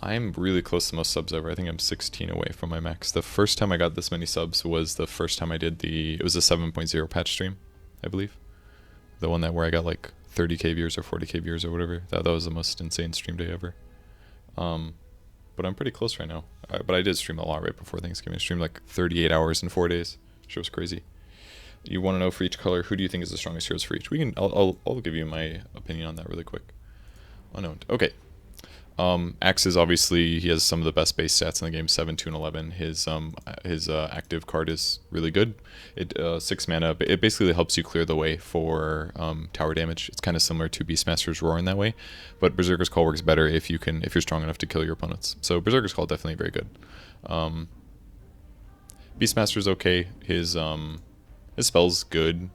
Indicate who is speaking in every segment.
Speaker 1: I'm really close to most subs ever. I think I'm 16 away from my max. The first time I got this many subs was the first time I did it was a 7.0 patch stream, I believe. The one where I got like 30k viewers or 40k viewers or whatever. That was the most insane stream day ever. But I'm pretty close right now. But I did stream a lot right before Thanksgiving. I streamed like 38 hours in 4 days. Sure was crazy. You want to know for each color, who do you think is the strongest heroes for each? I'll give you my opinion on that really quick. Unknown. Okay. Axes, obviously, he has some of the best base stats in the game, 7, 2, and 11. His active card is really good. It 6 mana. It basically helps you clear the way for tower damage. It's kind of similar to Beastmaster's Roar in that way, but Berserker's Call works better if you're strong enough to kill your opponents. So Berserker's Call definitely very good. Beastmaster's okay. His spell's good,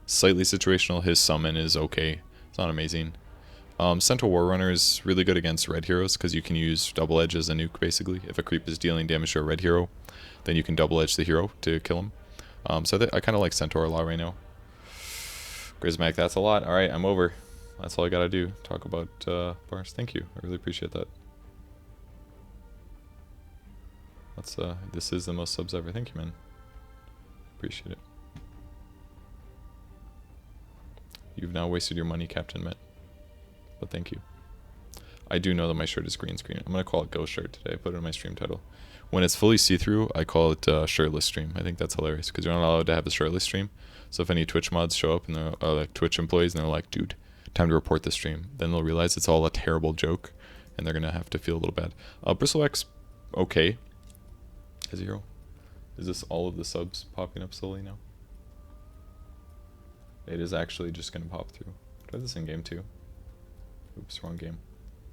Speaker 1: slightly situational. His summon is okay. It's not amazing. Centaur Warrunner is really good against red heroes because you can use Double Edge as a nuke basically. If a creep is dealing damage to a red hero, then you can Double Edge the hero to kill him. So I kind of like Centaur a lot right now. Grismac, that's a lot. Alright, I'm over. That's all I gotta do. Talk about bars. Thank you. I really appreciate that. This is the most subs ever. Thank you, man. Appreciate it. You've now wasted your money, Captain Met. But thank you. I do know that my shirt is green screen. I'm going to call it Ghost Shirt today. I put it in my stream title. When it's fully see-through, I call it Shirtless Stream. I think that's hilarious because you're not allowed to have a shirtless stream. So if any Twitch mods show up and they're like Twitch employees and they're like, dude, time to report the stream, then they'll realize it's all a terrible joke and they're going to have to feel a little bad. Bristlewax, okay. As a hero. Is this all of the subs popping up slowly now? It is actually just going to pop through. Do I have this in game too? Oops, wrong game.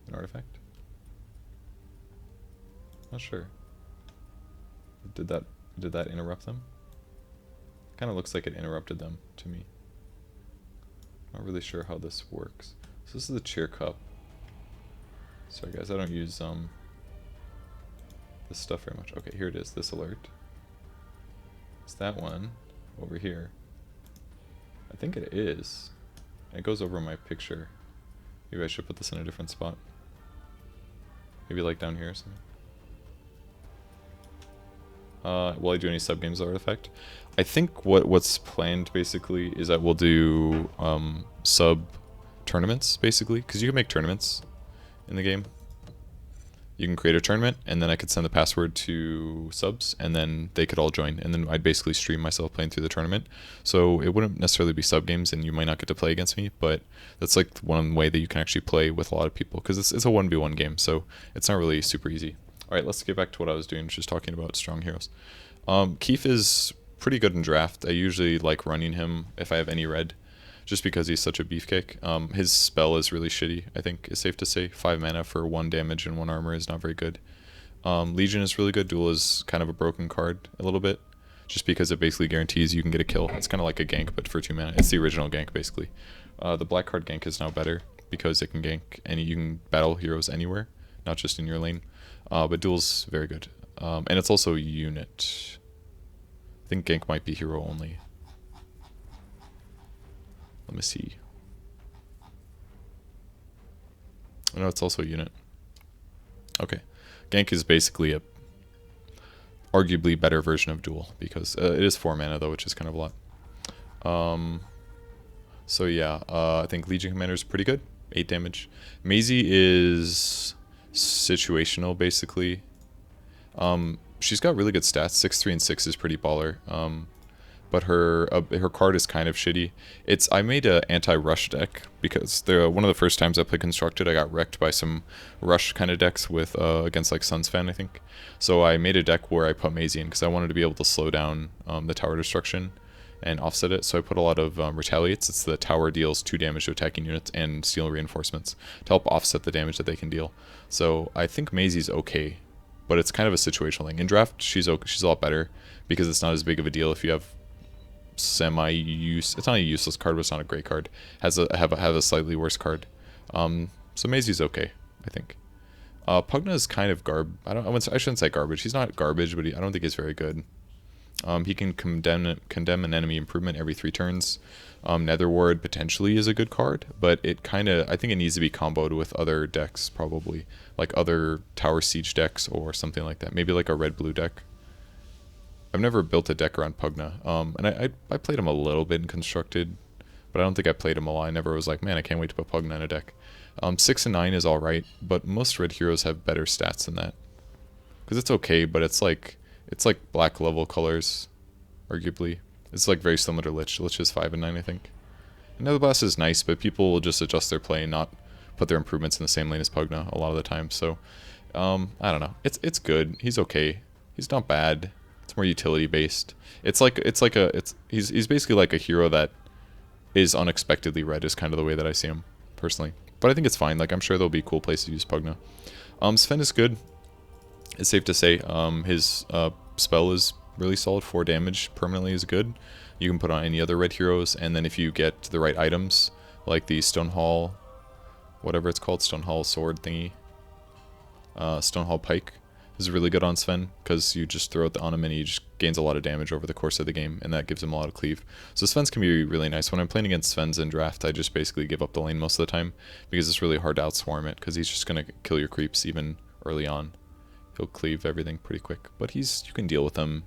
Speaker 1: An artifact? Not sure. Did that interrupt them? Kind of looks like it interrupted them to me. Not really sure how this works. So this is the cheer cup. Sorry guys, I don't use this stuff very much. Okay, here it is, this alert. It's that one over here. I think it is. It goes over my picture. Maybe I should put this in a different spot. Maybe like down here or something. Will I do any sub games artifact? I think what's planned basically is that we'll do sub tournaments basically, because you can make tournaments in the game. You can create a tournament, and then I could send the password to subs, and then they could all join, and then I'd basically stream myself playing through the tournament. So it wouldn't necessarily be sub games, and you might not get to play against me, but that's like one way that you can actually play with a lot of people, because it's a 1v1 game, so it's not really super easy. Alright, let's get back to what I was doing, just talking about strong heroes. Keef is pretty good in draft. I usually like running him if I have any red, just because he's such a beefcake. His spell is really shitty, I think it's safe to say. 5 mana for 1 damage and 1 armor is not very good. Legion is really good. Duel is kind of a broken card a little bit, just because it basically guarantees you can get a kill. It's kind of like a gank, but for 2 mana. It's the original gank, basically. The black card gank is now better, because it can gank and you can battle heroes anywhere, not just in your lane. But Duel's very good. And it's also unit. I think gank might be hero only. Let me see. Oh, no, it's also a unit. Okay. Gank is basically a arguably better version of Duel, because it is 4 mana though, which is kind of a lot. So yeah, I think Legion Commander is pretty good. 8 damage. Maisie is situational basically. She's got really good stats. 6, 3, and 6 is pretty baller. But her card is kind of shitty. I made an anti-rush deck because one of the first times I played Constructed, I got wrecked by some rush kind of decks with against like Sun's Fan, I think. So I made a deck where I put Maisie in because I wanted to be able to slow down the tower destruction and offset it. So I put a lot of retaliates. It's the tower deals 2 damage to attacking units and steel reinforcements to help offset the damage that they can deal. So I think Maisie's okay, but it's kind of a situational thing. In draft, she's a lot better because it's not as big of a deal if you have it's not a useless card, but it's not a great card. Have a slightly worse card. So Maisie's okay, I think. Pugna is kind of I shouldn't say garbage. He's not garbage, but I don't think he's very good. He can condemn an enemy improvement every 3 turns. Nether Ward potentially is a good card, but it kind of, I think it needs to be comboed with other decks probably, like other Tower Siege decks or something like that. Maybe like a red-blue deck. I've never built a deck around Pugna, and I played him a little bit in Constructed, but I don't think I played him a lot. I never was like, man, I can't wait to put Pugna in a deck. 6 and 9 is alright, but most red heroes have better stats than that. Because it's okay, but it's like black level colors, arguably. It's like very similar to Lich. Lich is 5 and 9, I think. Nether Blast is nice, but people will just adjust their play and not put their improvements in the same lane as Pugna a lot of the time. So, I don't know. It's good. He's okay. He's not bad. It's more utility based. He's basically like a hero that is unexpectedly red, is kind of the way that I see him personally. But I think it's fine. Like, I'm sure there'll be cool places to use Pugna. Sven is good. It's safe to say his spell is really solid. 4 damage permanently is good. You can put on any other red heroes, and then if you get the right items, like the Stonehall, whatever it's called, Stonehall sword thingy, Stonehall pike, is really good on Sven, because you just throw it on him and he just gains a lot of damage over the course of the game, and that gives him a lot of cleave. So Sven's can be really nice. When I'm playing against Sven's in draft, I just basically give up the lane most of the time, because it's really hard to outswarm it, because he's just going to kill your creeps even early on. He'll cleave everything pretty quick, but you can deal with him.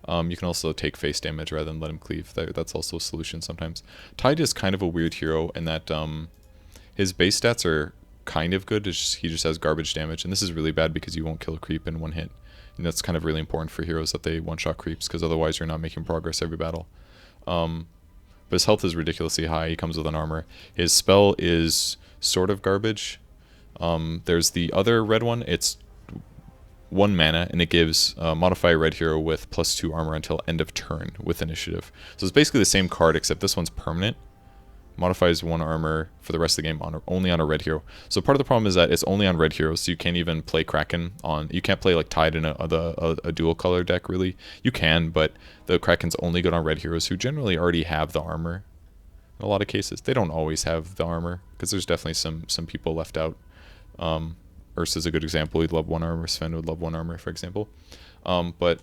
Speaker 1: You can also take face damage rather than let him cleave. That's also a solution sometimes. Tide is kind of a weird hero in that his base stats are kind of good. He just has garbage damage, and this is really bad because you won't kill a creep in one hit. And that's kind of really important for heroes, that they one-shot creeps, because otherwise you're not making progress every battle. But his health is ridiculously high. He comes with an armor. His spell is sort of garbage. There's the other red one. It's 1 mana, and it gives modify a red hero with +2 armor until end of turn with initiative. So it's basically the same card, except this one's permanent. Modifies 1 armor for the rest of the game only on a red hero. So part of the problem is that it's only on red heroes, so you can't even play Kraken on. You can't play like Tide in a dual color deck, really. You can, but the Kraken's only good on red heroes who generally already have the armor. In a lot of cases, they don't always have the armor, because there's definitely some people left out. Ursa is a good example. He'd love 1 armor. Sven would love 1 armor, for example. But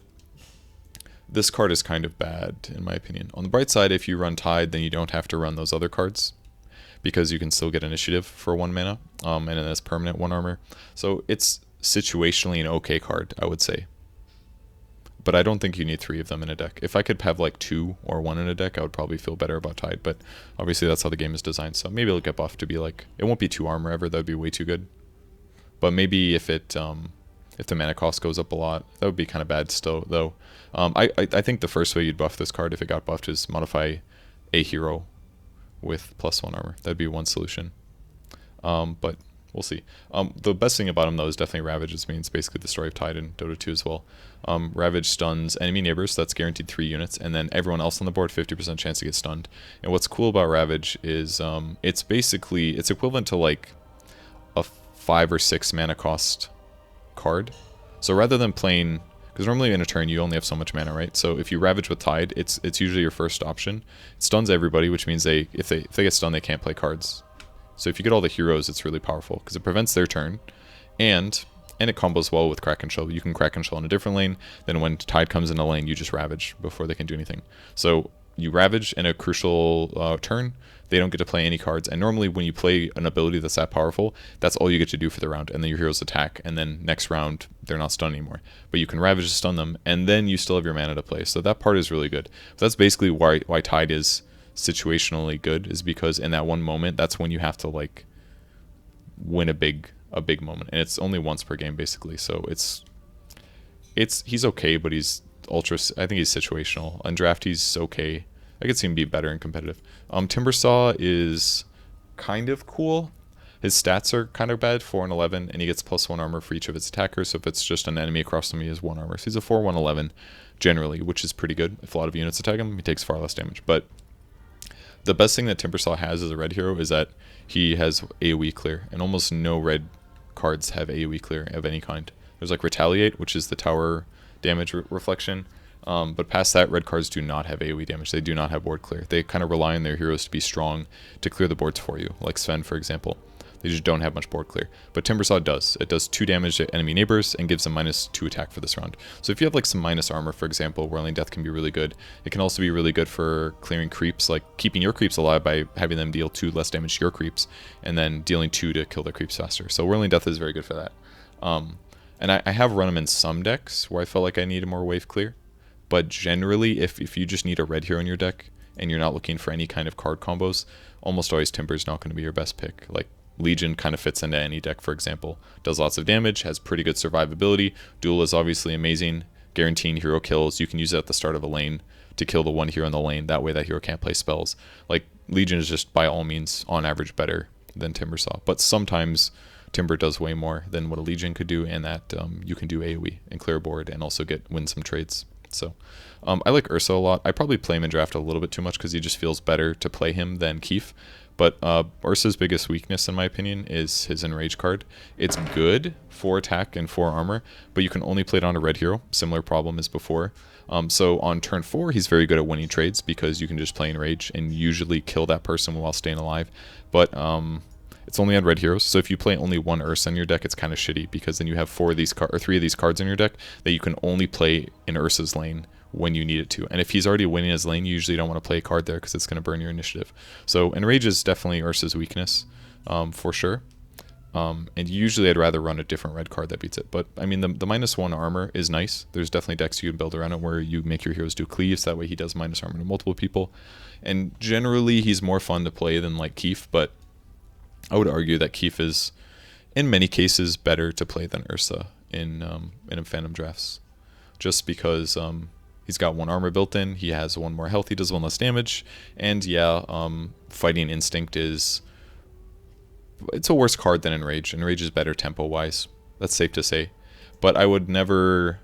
Speaker 1: this card is kind of bad, in my opinion. On the bright side, if you run Tide, then you don't have to run those other cards, because you can still get initiative for 1 mana, and then it's permanent 1 armor. So it's situationally an okay card, I would say. But I don't think you need 3 of them in a deck. If I could have like 2 or 1 in a deck, I would probably feel better about Tide. But obviously that's how the game is designed. So maybe it'll get buffed to be like, it won't be 2 armor ever. That would be way too good. But maybe if the mana cost goes up a lot, that would be kind of bad still, though. I think the first way you'd buff this card, if it got buffed, is modify a hero with +1 armor. That'd be one solution. But we'll see. The best thing about him, though, is definitely Ravage. This means basically the story of Tide in Dota 2 as well. Ravage stuns enemy neighbors, that's guaranteed 3 units, and then everyone else on the board, 50% chance to get stunned. And what's cool about Ravage is it's equivalent to like a 5 or 6 mana cost card. So rather than playing, because normally in a turn you only have so much mana, right? So if you Ravage with Tide, it's usually your first option. It stuns everybody, which means if they get stunned, they can't play cards. So if you get all the heroes, it's really powerful because it prevents their turn, and it combos well with Kraken Shell. You can Kraken Shell in a different lane. Then when Tide comes in a lane, you just Ravage before they can do anything. So you Ravage in a crucial turn. They don't get to play any cards, and normally when you play an ability that's that powerful, that's all you get to do for the round, and then your heroes attack, and then next round they're not stunned anymore. But you can Ravage to stun them, and then you still have your mana to play. So that part is really good. So that's basically why Tide is situationally good, is because in that one moment, that's when you have to like win a big moment, and it's only once per game basically. So he's okay, but he's I think he's situational. On draft, he's okay. I could see him be better and competitive. Timbersaw is kind of cool. His stats are kind of bad, 4 and 11, and he gets +1 armor for each of his attackers. So if it's just an enemy across from me, he has 1 armor. So he's a 4, 1, 11 generally, which is pretty good. If a lot of units attack him, he takes far less damage. But the best thing that Timbersaw has as a red hero is that he has AoE clear, and almost no red cards have AoE clear of any kind. There's like Retaliate, which is the tower damage reflection. But past that, red cards do not have AoE damage. They do not have board clear. They kind of rely on their heroes to be strong to clear the boards for you, like Sven, for example. They just don't have much board clear. But Timbersaw does. It does 2 damage to enemy neighbors and gives them -2 attack for this round. So if you have like some minus armor, for example, Whirling Death can be really good. It can also be really good for clearing creeps, like keeping your creeps alive by having them deal 2 less damage to your creeps, and then dealing 2 to kill their creeps faster. So Whirling Death is very good for that. And I have run them in some decks where I felt like I needed more wave clear. But generally, if you just need a red hero in your deck, and you're not looking for any kind of card combos, almost always Timber's not going to be your best pick. Like Legion kind of fits into any deck, for example. Does lots of damage, has pretty good survivability. Duel is obviously amazing, guaranteeing hero kills. You can use it at the start of a lane to kill the one hero in the lane. That way that hero can't play spells. Like Legion is just by all means on average better than Timbersaw. But sometimes Timber does way more than what a Legion could do, and that you can do AoE and clear board and also win some trades. So I like Ursa a lot. I probably play him in draft a little bit too much because he just feels better to play him than Keef. But Ursa's biggest weakness, in my opinion, is his Enrage card. It's good for attack and for armor, but you can only play it on a red hero. Similar problem as before. So on turn 4, he's very good at winning trades because you can just play Enrage and usually kill that person while staying alive. But it's only on red heroes, so if you play only one Ursa in your deck, it's kind of shitty because then you have 3 of these cards in your deck that you can only play in Ursa's lane when you need it to. And if he's already winning his lane, you usually don't want to play a card there because it's going to burn your initiative. So Enrage is definitely Ursa's weakness, for sure. And usually I'd rather run a different red card that beats it. But I mean, the -1 armor is nice. There's definitely decks you can build around it where you make your heroes do cleaves. That way he does minus armor to multiple people. And generally he's more fun to play than like Keef, but I would argue that Keef is, in many cases, better to play than Ursa in Phantom drafts. Just because he's got 1 armor built in, he has 1 more health, he does 1 less damage, and yeah, Fighting Instinct it's a worse card than Enrage. Enrage is better tempo-wise, that's safe to say. But I would never...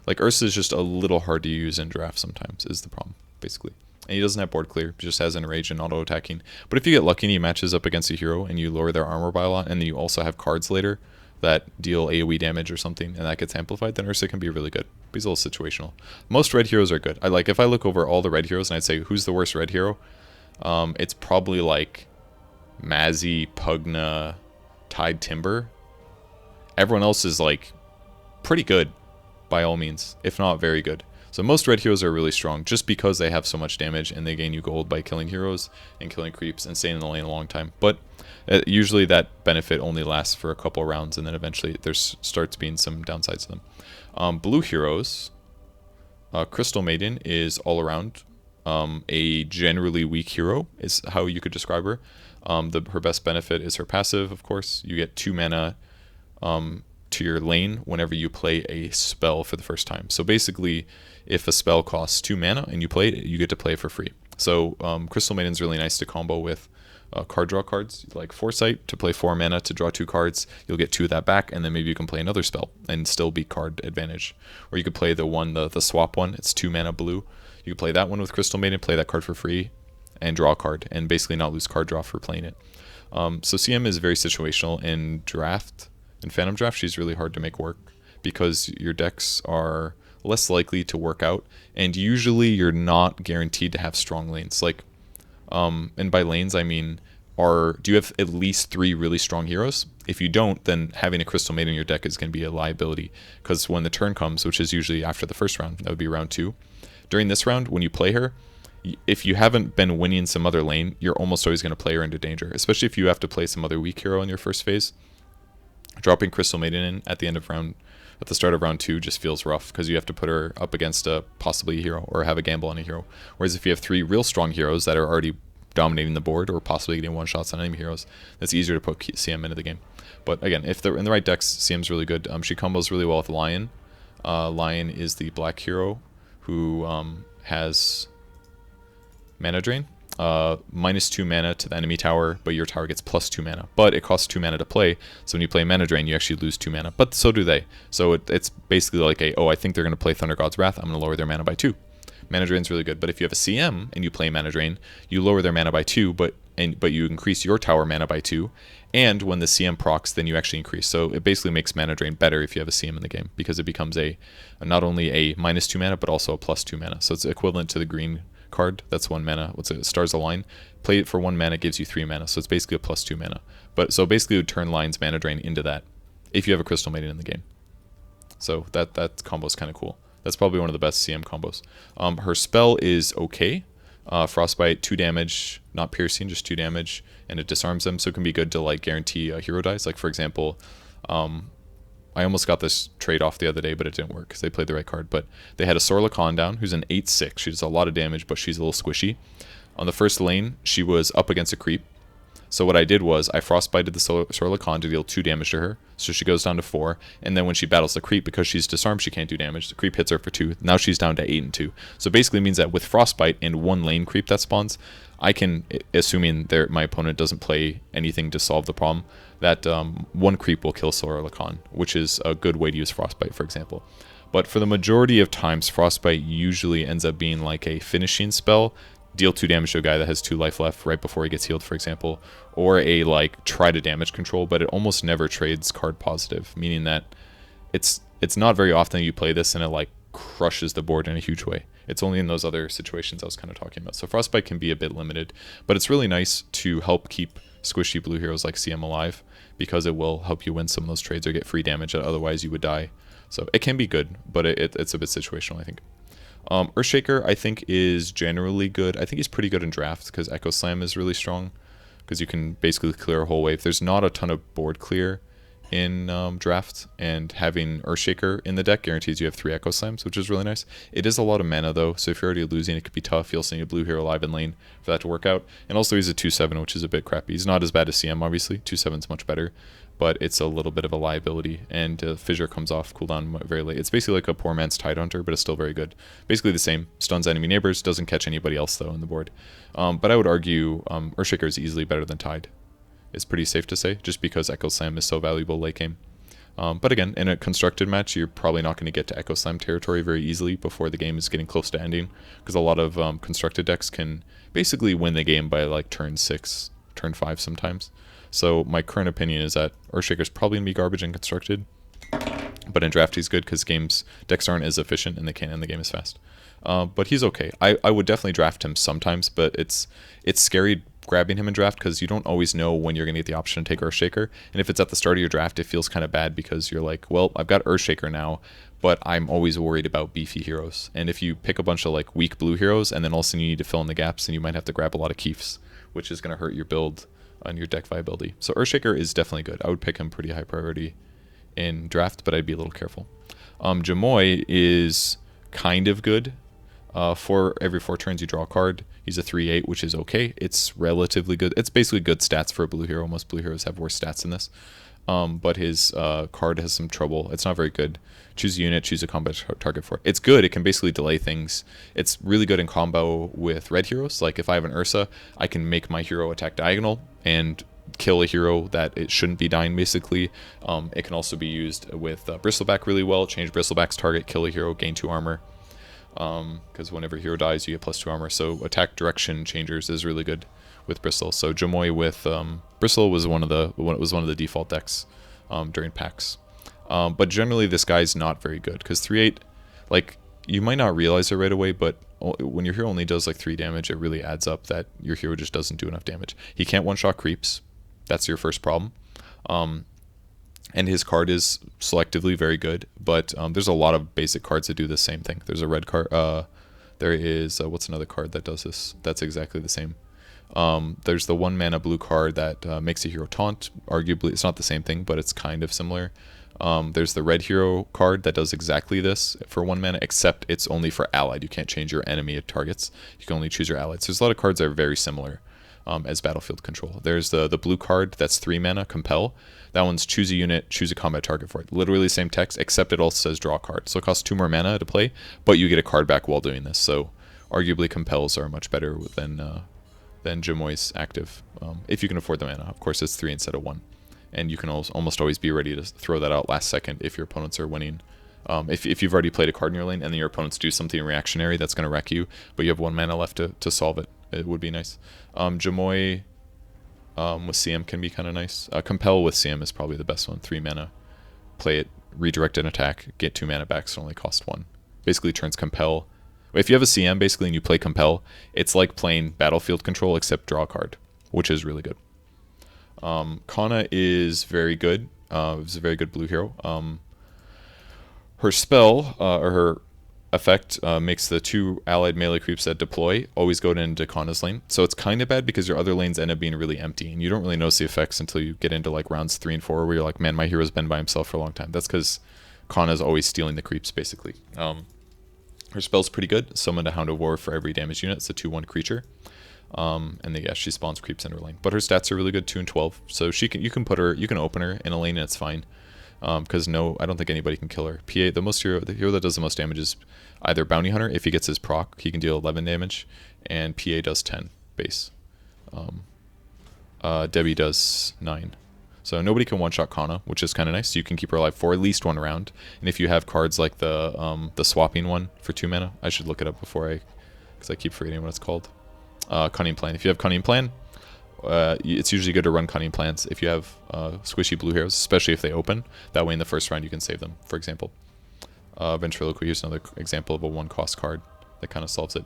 Speaker 1: Like, Ursa is just a little hard to use in draft sometimes, is the problem, basically. And he doesn't have board clear, just has Enrage and auto-attacking. But if you get lucky and he matches up against a hero and you lower their armor by a lot, and then you also have cards later that deal AoE damage or something, and that gets amplified, then Ursa can be really good. But he's a little situational. Most red heroes are good. If I look over all the red heroes and I'd say, who's the worst red hero? It's probably like Maisie, Pugna, Tide, Timber. Everyone else is like pretty good, by all means, if not very good. So most red heroes are really strong just because they have so much damage and they gain you gold by killing heroes and killing creeps and staying in the lane a long time. But usually that benefit only lasts for a couple rounds and then eventually there starts being some downsides to them. Blue heroes, Crystal Maiden is all around a generally weak hero is how you could describe her. Her best benefit is her passive, of course. You get 2 mana to your lane whenever you play a spell for the first time. So basically, if a spell costs 2 mana and you play it, you get to play it for free. So Crystal Maiden's really nice to combo with card draw cards, like Foresight to play 4 mana to draw 2 cards. You'll get 2 of that back, and then maybe you can play another spell and still be card advantage. Or you could play the swap one, it's 2 mana blue. You could play that one with Crystal Maiden, play that card for free, and draw a card, and basically not lose card draw for playing it. So CM is very situational in draft. In Phantom Draft, she's really hard to make work because your decks are less likely to work out, and usually you're not guaranteed to have strong lanes. And by lanes, I mean, do you have at least 3 really strong heroes? If you don't, then having a Crystal Maiden in your deck is going to be a liability, because when the turn comes, which is usually after the first round, that would be round 2, during this round, when you play her, if you haven't been winning some other lane, you're almost always going to play her into danger, especially if you have to play some other weak hero in your first phase. Dropping Crystal Maiden in at the start of round 2 just feels rough because you have to put her up against possibly a hero or have a gamble on a hero. Whereas if you have 3 real strong heroes that are already dominating the board or possibly getting one-shots on enemy heroes, it's easier to put CM into the game. But again, if they're in the right decks, CM's really good. She combos really well with Lion. Lion is the black hero who has mana drain. -2 mana to the enemy tower, but your tower gets +2 mana. But it costs 2 mana to play, so when you play mana drain, you actually lose 2 mana. But so do they. So it's basically like I think they're going to play Thunder God's Wrath, I'm going to lower their mana by 2. Mana drain's really good, but if you have a CM and you play mana drain, you lower their mana by 2, but you increase your tower mana by 2, and when the CM procs, then you actually increase. So it basically makes mana drain better if you have a CM in the game, because it becomes not only a -2 mana, but also a +2 mana. So it's equivalent to the green card. That's 1 mana. Stars Align. Play it for 1 mana, gives you 3 mana. So it's basically a +2 mana. But so basically, it would turn Lion's Mana Drain into that if you have a Crystal Maiden in the game. So that combo is kind of cool. That's probably one of the best CM combos. Her spell is okay. Frostbite, 2 damage, not piercing, just 2 damage, and it disarms them, so it can be good to like guarantee hero dies. Like for example, I almost got this trade off the other day, but it didn't work because they played the right card. But they had a Sorlakan down, who's an 8/6. She does a lot of damage, but she's a little squishy. On the first lane, she was up against a creep. So what I did was I frostbited the Sorlakan to deal 2 damage to her, so she goes down to 4. And then when she battles the creep, because she's disarmed, she can't do damage. The creep hits her for 2. Now she's down to 8 and 2. So basically means that with frostbite and 1 lane creep that spawns, I can, assuming my opponent doesn't play anything to solve the problem, that 1 creep will kill Sorlakan, which is a good way to use frostbite, for example. But for the majority of times, frostbite usually ends up being like a finishing spell. Deal 2 damage to a guy that has 2 life left right before he gets healed, for example, or a like try to damage control, but it almost never trades card positive, meaning that it's not very often you play this and it like crushes the board in a huge way. It's only in those other situations I was kind of talking about. So frostbite can be a bit limited, but it's really nice to help keep squishy blue heroes like CM alive, because it will help you win some of those trades or get free damage that otherwise you would die. So it can be good, but it's a bit situational, I think. Earthshaker, I think, is generally good. I think he's pretty good in draft because Echo Slam is really strong because you can basically clear a whole wave. There's not a ton of board clear in draft, and having Earthshaker in the deck guarantees you have 3 Echo Slams, which is really nice. It is a lot of mana, though, so if you're already losing, it could be tough. You also need a blue hero alive in lane for that to work out. And also he's a 2/7, which is a bit crappy. He's not as bad as CM, obviously. 2/7 is much better, but it's a little bit of a liability, and Fissure comes off cooldown very late. It's basically like a poor man's Tidehunter, but it's still very good. Basically the same. Stuns enemy neighbors, doesn't catch anybody else, though, on the board. But I would argue Earthshaker is easily better than Tide. It's pretty safe to say, just because Echo Slam is so valuable late game. But again, in a constructed match, you're probably not going to get to Echo Slam territory very easily before the game is getting close to ending, because a lot of constructed decks can basically win the game by like turn 6, turn 5 sometimes. So my current opinion is that Earthshaker is probably going to be garbage in constructed, but in draft he's good because decks aren't as efficient and they can't end the game as fast. But he's okay. I would definitely draft him sometimes, but it's scary grabbing him in draft because you don't always know when you're going to get the option to take Earthshaker. And if it's at the start of your draft, it feels kind of bad because you're like, well, I've got Earthshaker now, but I'm always worried about beefy heroes. And if you pick a bunch of like weak blue heroes and then also you need to fill in the gaps, then you might have to grab a lot of Keefs, which is going to hurt your build on your deck viability. So Earthshaker is definitely good. I would pick him pretty high priority in draft, but I'd be a little careful. Jimoi is kind of good. Every 4 turns you draw a card. He's a 3/8, which is okay. It's relatively good. It's basically good stats for a blue hero. Most blue heroes have worse stats in this. But his card has some trouble. It's not very good. Choose a unit, choose a combat target for it. It's good. It can basically delay things. It's really good in combo with red heroes. Like if I have an Ursa, I can make my hero attack diagonal and kill a hero that it shouldn't be dying, basically. It can also be used with Bristleback really well. Change Bristleback's target, kill a hero, gain 2 armor. Because whenever a hero dies, you get +2 armor. So attack direction changers is really good with Bristle. So Jimoi with Bristle was one of the default decks during packs. But generally, this guy's not very good because 3/8, like you might not realize it right away, but when your hero only does like 3 damage, it really adds up that your hero just doesn't do enough damage. He can't one-shot creeps. That's your first problem. And his card is selectively very good, but there's a lot of basic cards that do the same thing. There's a red card. There is, what's another card that does this? That's exactly the same. There's the 1 mana blue card that makes a hero taunt. Arguably, it's not the same thing, but it's kind of similar. There's the red hero card that does exactly this for 1 mana, except it's only for allied. You can't change your enemy targets. You can only choose your allied. So there's a lot of cards that are very similar as battlefield control. There's the blue card that's 3 mana, Compel. That one's choose a unit, choose a combat target for it. Literally the same text, except it also says draw a card. So it costs 2 more mana to play, but you get a card back while doing this. So arguably Compels are much better than Jimoi's active, if you can afford the mana. Of course, it's 3 instead of 1. And you can almost always be ready to throw that out last second if your opponents are winning. If you've already played a card in your lane and then your opponents do something reactionary that's going to wreck you, but you have 1 mana left to solve it, it would be nice. Jimoi with CM can be kind of nice. Compel with CM is probably the best one. 3 mana. Play it, redirect an attack, get 2 mana back, so it only costs 1. Basically turns Compel. If you have a CM basically and you play Compel, it's like playing battlefield control except draw a card, which is really good. Kana is very good. Is a very good blue hero. Her spell, or her effect, makes the 2 allied melee creeps that deploy always go into Kana's lane. So it's kind of bad because your other lanes end up being really empty, and you don't really notice the effects until you get into like rounds 3 and 4, where you're like, man, my hero's been by himself for a long time. That's because Kana's always stealing the creeps, basically. Her spell's pretty good. Summon a Hound of War for every damage unit. It's a 2/1 creature. And then, yeah, she spawns creeps in her lane. But her stats are really good, 2 and 12. So you can open her in a lane and it's fine. Because no, I don't think anybody can kill her. PA, the hero that does the most damage is either Bounty Hunter. If he gets his proc, he can deal 11 damage, and PA does 10 base. Debbie does 9. So nobody can one-shot Kana, which is kind of nice. You can keep her alive for at least 1 round. And if you have cards like the swapping one for 2 mana, I should look it up because I keep forgetting what it's called. Cunning Plan. If you have Cunning Plan, it's usually good to run Cunning Plans if you have squishy blue heroes, especially if they open. That way in the first round you can save them, for example. Ventriloquy, here's another example of a 1-cost card that kind of solves it.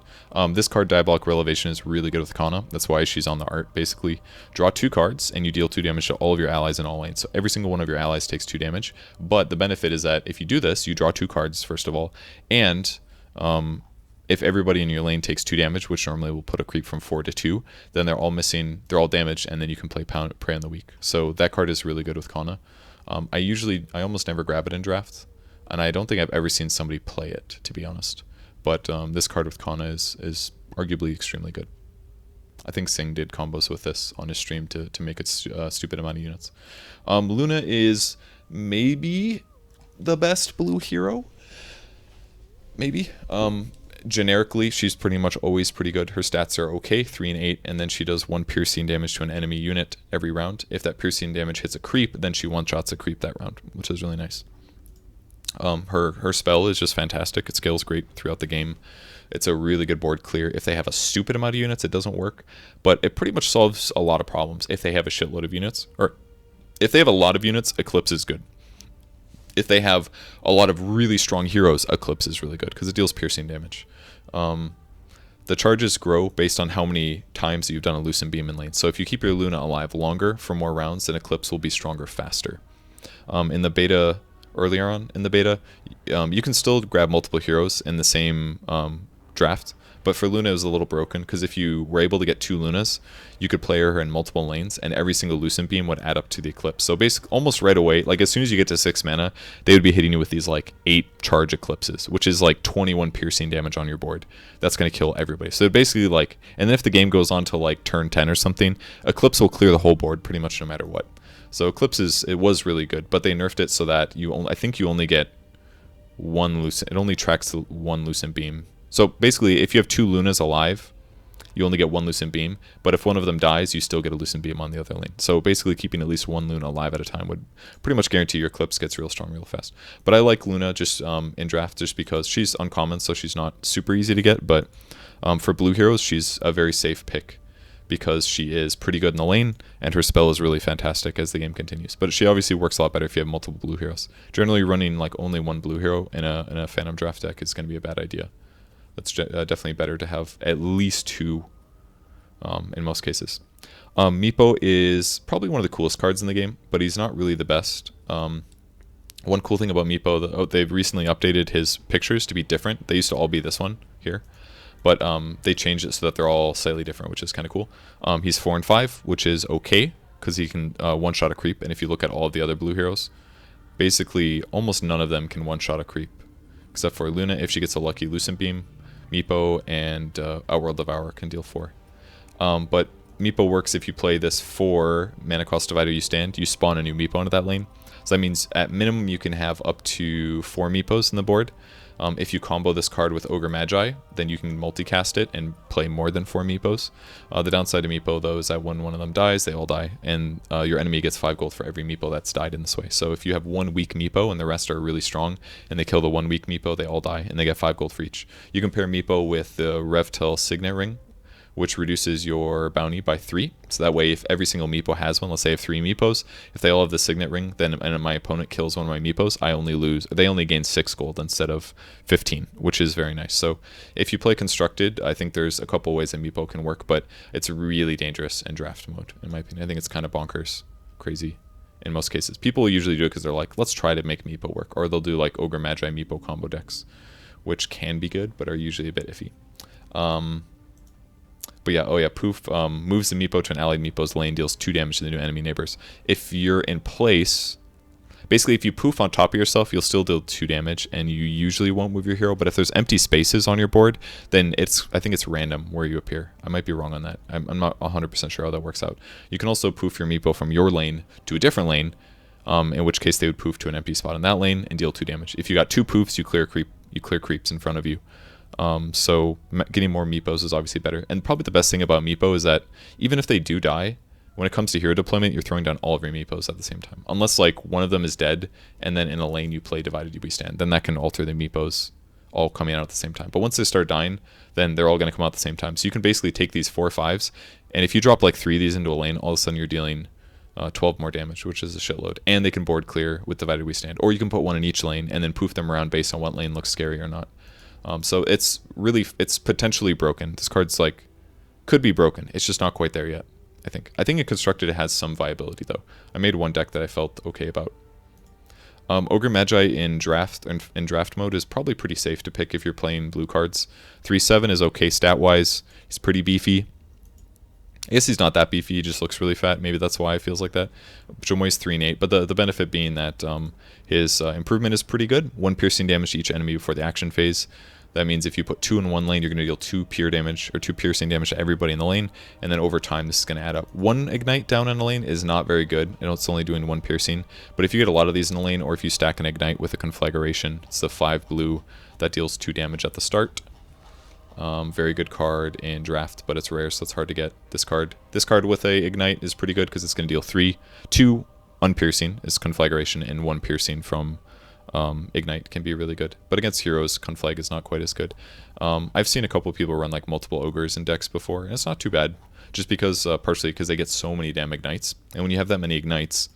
Speaker 1: This card, Diabolic Relevation, is really good with Kana. That's why she's on the art. Basically, draw 2 cards and you deal 2 damage to all of your allies in all lanes. So every single one of your allies takes 2 damage. But the benefit is that if you do this, you draw 2 cards, first of all, and if everybody in your lane takes 2 damage, which normally will put a creep from 4 to 2, then they're all damaged, and then you can play Prey on the Weak. So that card is really good with Kana. I almost never grab it in draft, and I don't think I've ever seen somebody play it, to be honest. But this card with Kana is arguably extremely good. I think Singh did combos with this on his stream to make it stupid amount of units. Luna is maybe the best blue hero. Maybe. Generically, she's pretty much always pretty good. Her stats are okay, 3 and 8, and then she does 1 piercing damage to an enemy unit every round. If that piercing damage hits a creep, then she one-shots a creep that round, which is really nice. Her spell is just fantastic. It scales great throughout the game. It's a really good board clear. If they have a stupid amount of units, it doesn't work, but it pretty much solves a lot of problems. If they have a shitload of units, or if they have a lot of units, Eclipse is good. If they have a lot of really strong heroes, Eclipse is really good because it deals piercing damage. The charges grow based on how many times you've done a Lucent Beam in lane. So if you keep your Luna alive longer for more rounds, then Eclipse will be stronger faster. In the beta, earlier on in the beta, you can still grab multiple heroes in the same draft. But for Luna, it was a little broken, because if you were able to get 2 Lunas, you could play her in multiple lanes, and every single Lucent Beam would add up to the Eclipse. So basically, almost right away, like as soon as you get to 6 mana, they would be hitting you with these like 8 charge Eclipses, which is like 21 piercing damage on your board. That's going to kill everybody. So basically like, and then if the game goes on to like turn 10 or something, Eclipse will clear the whole board pretty much no matter what. So Eclipse it was really good, but they nerfed it so that I think you only get 1 Lucent, it only tracks the 1 Lucent Beam. So basically, if you have 2 Lunas alive, you only get 1 Lucent Beam, but if one of them dies, you still get a Lucent Beam on the other lane. So basically, keeping at least 1 Luna alive at a time would pretty much guarantee your Eclipse gets real strong real fast. But I like Luna just in draft just because she's uncommon, so she's not super easy to get, but for blue heroes, she's a very safe pick because she is pretty good in the lane, and her spell is really fantastic as the game continues. But she obviously works a lot better if you have multiple blue heroes. Generally, running like only 1 blue hero in a Phantom draft deck is going to be a bad idea. It's definitely better to have at least 2 in most cases. Meepo is probably one of the coolest cards in the game, but he's not really the best. One cool thing about Meepo, they've recently updated his pictures to be different. They used to all be this one here, but they changed it so that they're all slightly different, which is kind of cool. He's 4 and 5, which is okay, because he can one-shot a creep, and if you look at all of the other blue heroes, basically almost none of them can one-shot a creep, except for Luna if she gets a lucky Lucent Beam. Meepo and Outworld Devourer can deal 4. But Meepo works if you play this 4 mana cost divider you stand, you spawn a new Meepo into that lane. So that means at minimum you can have up to 4 Meepos in the board. If you combo this card with Ogre Magi, then you can multicast it and play more than 4 Meepos. The downside of Meepo, though, is that when one of them dies, they all die, and your enemy gets 5 gold for every Meepo that's died in this way. So if you have 1 weak Meepo and the rest are really strong, and they kill the 1 weak Meepo, they all die, and they get 5 gold for each. You can pair Meepo with the Revtel Signet Ring, which reduces your bounty by 3. So that way, if every single Meepo has one, let's say I have 3 Meepos, if they all have the Signet Ring, then and my opponent kills one of my Meepos, they only gain 6 gold instead of 15, which is very nice. So if you play Constructed, I think there's a couple ways that Meepo can work, but it's really dangerous in draft mode, in my opinion. I think it's kind of bonkers, crazy in most cases. People usually do it because they're like, let's try to make Meepo work, or they'll do like Ogre Magi Meepo combo decks, which can be good, but are usually a bit iffy. But yeah, Poof moves the Meepo to an allied Meepo's lane, deals 2 damage to the new enemy neighbors. If you're in place, basically if you Poof on top of yourself, you'll still deal 2 damage, and you usually won't move your hero. But if there's empty spaces on your board, then I think it's random where you appear. I might be wrong on that. I'm not 100% sure how that works out. You can also Poof your Meepo from your lane to a different lane, in which case they would Poof to an empty spot in that lane and deal 2 damage. If you got 2 Poofs, you clear creeps in front of you. So getting more Meepos is obviously better. And probably the best thing about Meepo is that even if they do die, when it comes to hero deployment, you're throwing down all of your Meepos at the same time. Unless like one of them is dead and then in a lane you play Divided We Stand. Then that can alter the Meepos all coming out at the same time. But once they start dying, then they're all going to come out at the same time. So you can basically take these 4 or 5s, and if you drop like 3 of these into a lane, all of a sudden you're dealing 12 more damage, which is a shitload. And they can board clear with Divided We Stand. Or you can put one in each lane and then poof them around based on what lane looks scary or not. So it's potentially broken. This card's like, could be broken. It's just not quite there yet, I think. I think in Constructed it has some viability though. I made one deck that I felt okay about. Ogre Magi in draft mode is probably pretty safe to pick if you're playing blue cards. 3/7 is okay stat-wise. He's pretty beefy. I guess he's not that beefy, he just looks really fat. Maybe that's why it feels like that. Jimoi's 3 and 8, but the benefit being that his improvement is pretty good. 1 piercing damage to each enemy before the action phase. That means if you put 2 in one lane, you're going to deal 2 piercing damage to everybody in the lane, and then over time this is going to add up. 1 ignite down in a lane is not very good, and it's only doing 1 piercing. But if you get a lot of these in a lane, or if you stack an ignite with a conflagration, it's the 5 blue that deals 2 damage at the start. Very good card in draft, but it's rare, so it's hard to get this card. This card with a ignite is pretty good because it's going to deal 2 unpiercing is conflagration, and 1 piercing from ignite can be really good. But against heroes, conflag is not quite as good. I've seen a couple of people run like multiple ogres in decks before, and it's not too bad, just because partially because they get so many damn ignites, and when you have that many ignites,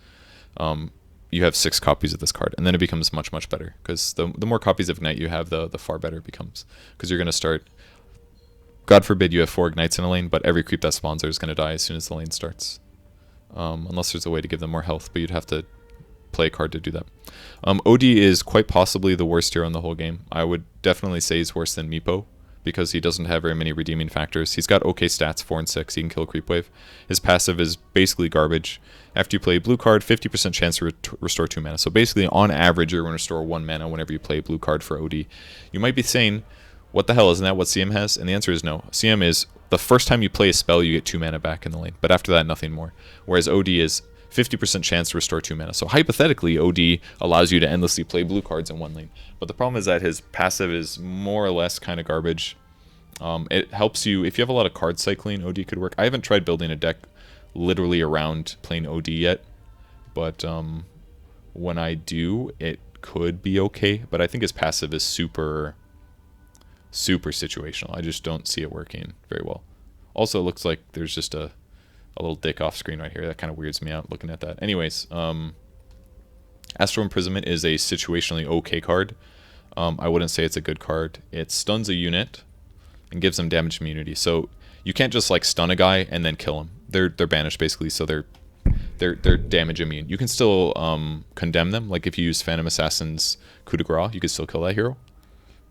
Speaker 1: you have 6 copies of this card, and then it becomes much better, because the more copies of ignite you have, the far better it becomes, because you're going to start, God forbid you have 4 ignites in a lane, but every creep that spawns there is going to die as soon as the lane starts, unless there's a way to give them more health, but you'd have to play a card to do that. OD is quite possibly the worst hero in the whole game. I would definitely say he's worse than Meepo, because he doesn't have very many redeeming factors. He's got okay stats, 4 and 6. He can kill Creep Wave. His passive is basically garbage. After you play a blue card, 50% chance to restore 2 mana. So basically, on average, you're going to restore 1 mana whenever you play a blue card for OD. You might be saying, what the hell, isn't that what CM has? And the answer is no. CM is, the first time you play a spell, you get 2 mana back in the lane. But after that, nothing more. Whereas OD is 50% chance to restore 2 mana. So hypothetically, OD allows you to endlessly play blue cards in one lane. But the problem is that his passive is more or less kind of garbage. It helps you, if you have a lot of card cycling, OD could work. I haven't tried building a deck literally around playing OD yet, but when I do, it could be okay. But I think his passive is super situational. I just don't see it working very well. Also, it looks like there's just a little dick off screen right here. That kind of weirds me out looking at that. Anyways, Astral Imprisonment is a situationally okay card. I wouldn't say it's a good card. It stuns a unit and gives them damage immunity. So you can't just like stun a guy and then kill him. They're banished basically, so they're damage immune. You can still condemn them. Like if you use Phantom Assassin's coup de grace, you could still kill that hero.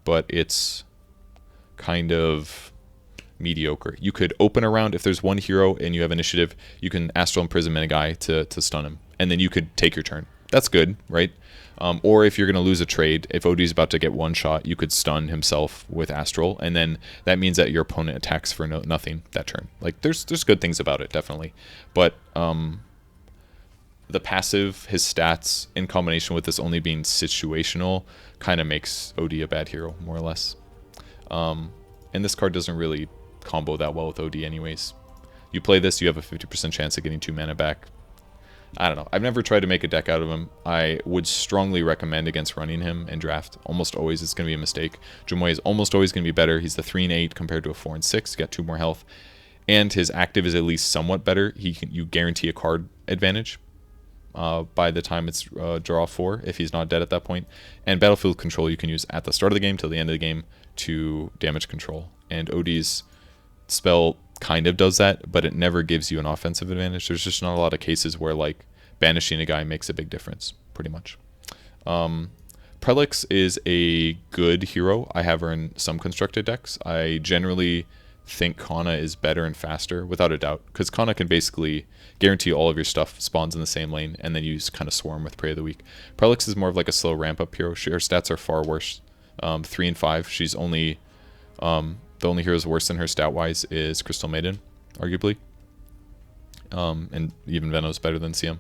Speaker 1: But it's kind of mediocre. You could open a round, if there's one hero and you have initiative, you can Astral Imprisonment a guy to stun him, and then you could take your turn. That's good, right? Or if you're going to lose a trade, if OD's about to get one shot, you could stun himself with Astral, and then that means that your opponent attacks for nothing that turn. Like there's good things about it, definitely, but the passive, his stats in combination with this only being situational, kind of makes OD a bad hero, more or less. And this card doesn't really combo that well with OD anyways. You play this, you have a 50% chance of getting 2 mana back. I don't know. I've never tried to make a deck out of him. I would strongly recommend against running him in draft. Almost always it's going to be a mistake. Jimoi is almost always going to be better. He's the 3 and 8 compared to a 4 and 6. He's got 2 more health. and his active is at least somewhat better. You guarantee a card advantage by the time it's draw 4 if he's not dead at that point. And battlefield control you can use at the start of the game till the end of the game to damage control. And OD's spell kind of does that, but it never gives you an offensive advantage. There's just not a lot of cases where like banishing a guy makes a big difference, pretty much. Pollux is a good hero. I have her in some constructed decks. I generally think Kana is better and faster, without a doubt, because Kana can basically guarantee all of your stuff spawns in the same lane, and then you kind of swarm with Prey of the Week. Pollux is more of like a slow ramp-up hero. Her stats are far worse. 3 and 5. She's only... the only heroes worse than her stat-wise is Crystal Maiden, arguably. And even Veno's better than CM.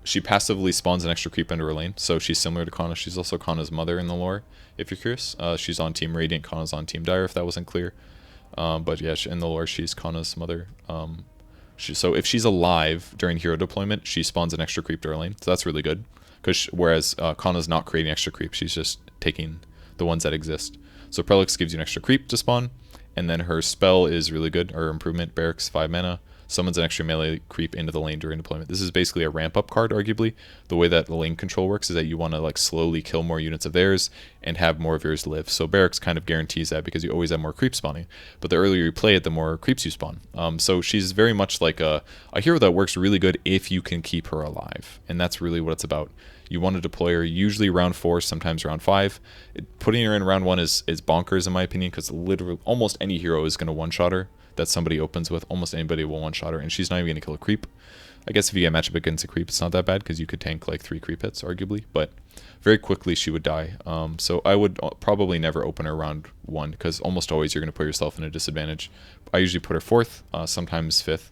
Speaker 1: She passively spawns an extra creep into her lane, so she's similar to Kana. She's also Kana's mother in the lore, if you're curious. She's on Team Radiant, Kana's on Team Dire, if that wasn't clear. But yeah, in the lore, she's Kana's mother. So if she's alive during hero deployment, she spawns an extra creep to her lane, so that's really good. Whereas Kana's not creating extra creep, she's just taking the ones that exist. So Pollux gives you an extra creep to spawn, and then her spell is really good, or improvement, Barracks, 5 mana, summons an extra melee creep into the lane during deployment. This is basically a ramp-up card, arguably. The way that the lane control works is that you want to like slowly kill more units of theirs and have more of yours live. So Barracks kind of guarantees that because you always have more creeps spawning. But the earlier you play it, the more creeps you spawn. So she's very much like a hero that works really good if you can keep her alive. And that's really what it's about. You want to deploy her usually round 4, sometimes round 5. Putting her in round 1 is bonkers in my opinion, because literally almost any hero is going to one-shot her that somebody opens with. Almost anybody will one-shot her, and she's not even going to kill a creep. I guess if you get matchup against a creep, it's not that bad, because you could tank like 3 creep hits, arguably, but very quickly she would die. So I would probably never open her round 1, because almost always you're going to put yourself in a disadvantage. I usually put her 4th, sometimes 5th.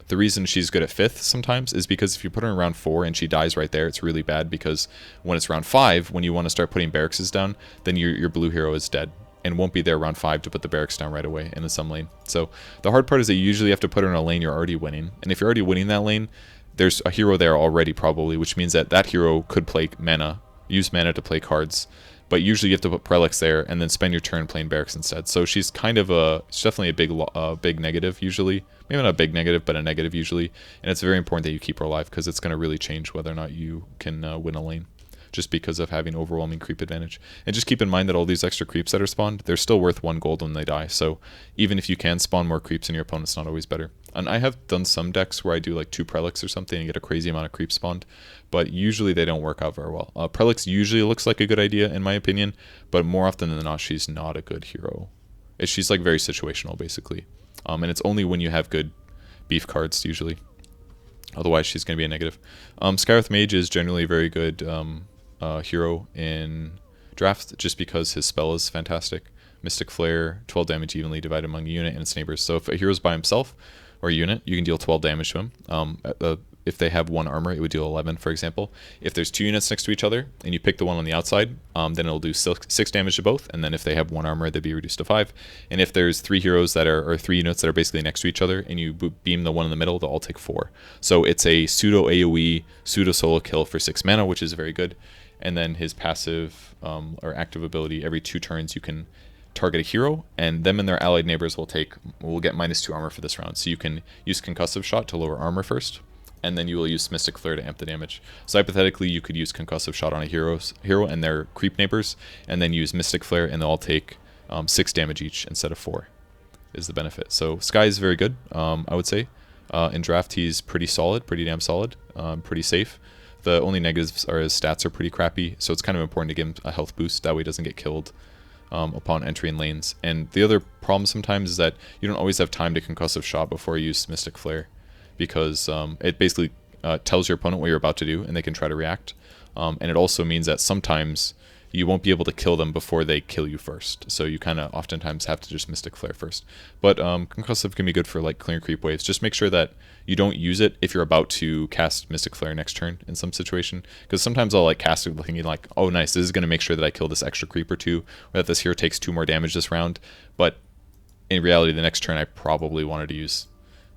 Speaker 1: The reason she's good at 5th sometimes is because if you put her in round 4 and she dies right there, it's really bad, because when it's round 5, when you want to start putting barracks down, then your blue hero is dead and won't be there round 5 to put the barracks down right away in the some lane. So the hard part is that you usually have to put her in a lane you're already winning. And if you're already winning that lane, there's a hero there already probably, which means that that hero could play mana, use mana to play cards. But usually you have to put Pollux there and then spend your turn playing barracks instead. So she's kind of it's definitely a big negative usually. Maybe not a big negative, but a negative usually. And it's very important that you keep her alive, because it's going to really change whether or not you can win a lane, just because of having overwhelming creep advantage. And just keep in mind that all these extra creeps that are spawned, they're still worth 1 gold when they die. So even if you can spawn more creeps in your opponent, it's not always better. And I have done some decks where I do like 2 Pollux or something and get a crazy amount of creeps spawned, but usually they don't work out very well. Pollux usually looks like a good idea in my opinion, but more often than not, she's not a good hero. She's like very situational basically. And it's only when you have good beef cards usually. Otherwise she's going to be a negative. Skywrath Mage is generally a very good hero in draft, just because his spell is fantastic. Mystic Flare, 12 damage evenly divided among a unit and its neighbors. So if a hero's by himself or a unit, you can deal 12 damage to him. If they have 1 armor, it would deal 11, for example. If there's 2 units next to each other and you pick the one on the outside, then it'll do 6 damage to both. And then if they have 1 armor, they'd be reduced to 5. And if there's 3 heroes that are, or 3 units that are basically next to each other, and you beam the one in the middle, they'll all take 4. So it's a pseudo AoE, pseudo solo kill for 6 mana, which is very good. And then his passive or active ability, every 2 turns you can target a hero, and them and their allied neighbors will get -2 armor for this round. So you can use Concussive Shot to lower armor first, and then you will use Mystic Flare to amp the damage. So hypothetically, you could use Concussive Shot on a hero and their creep neighbors, and then use Mystic Flare, and they'll all take 6 damage each instead of 4, is the benefit. So Sky is very good, I would say. In draft, he's pretty solid, pretty damn solid, pretty safe. The only negatives are his stats are pretty crappy, so it's kind of important to give him a health boost, that way he doesn't get killed upon entering lanes. And the other problem sometimes is that you don't always have time to Concussive Shot before you use Mystic Flare, because it basically tells your opponent what you're about to do, and they can try to react. And it also means that sometimes you won't be able to kill them before they kill you first. So you kind of oftentimes have to just Mystic Flare first. But Concussive can be good for like clearing creep waves. Just make sure that you don't use it if you're about to cast Mystic Flare next turn in some situation. Because sometimes I'll like cast it thinking like, oh nice, this is going to make sure that I kill this extra creep or 2, or that this hero takes 2 more damage this round. But in reality, the next turn I probably wanted to use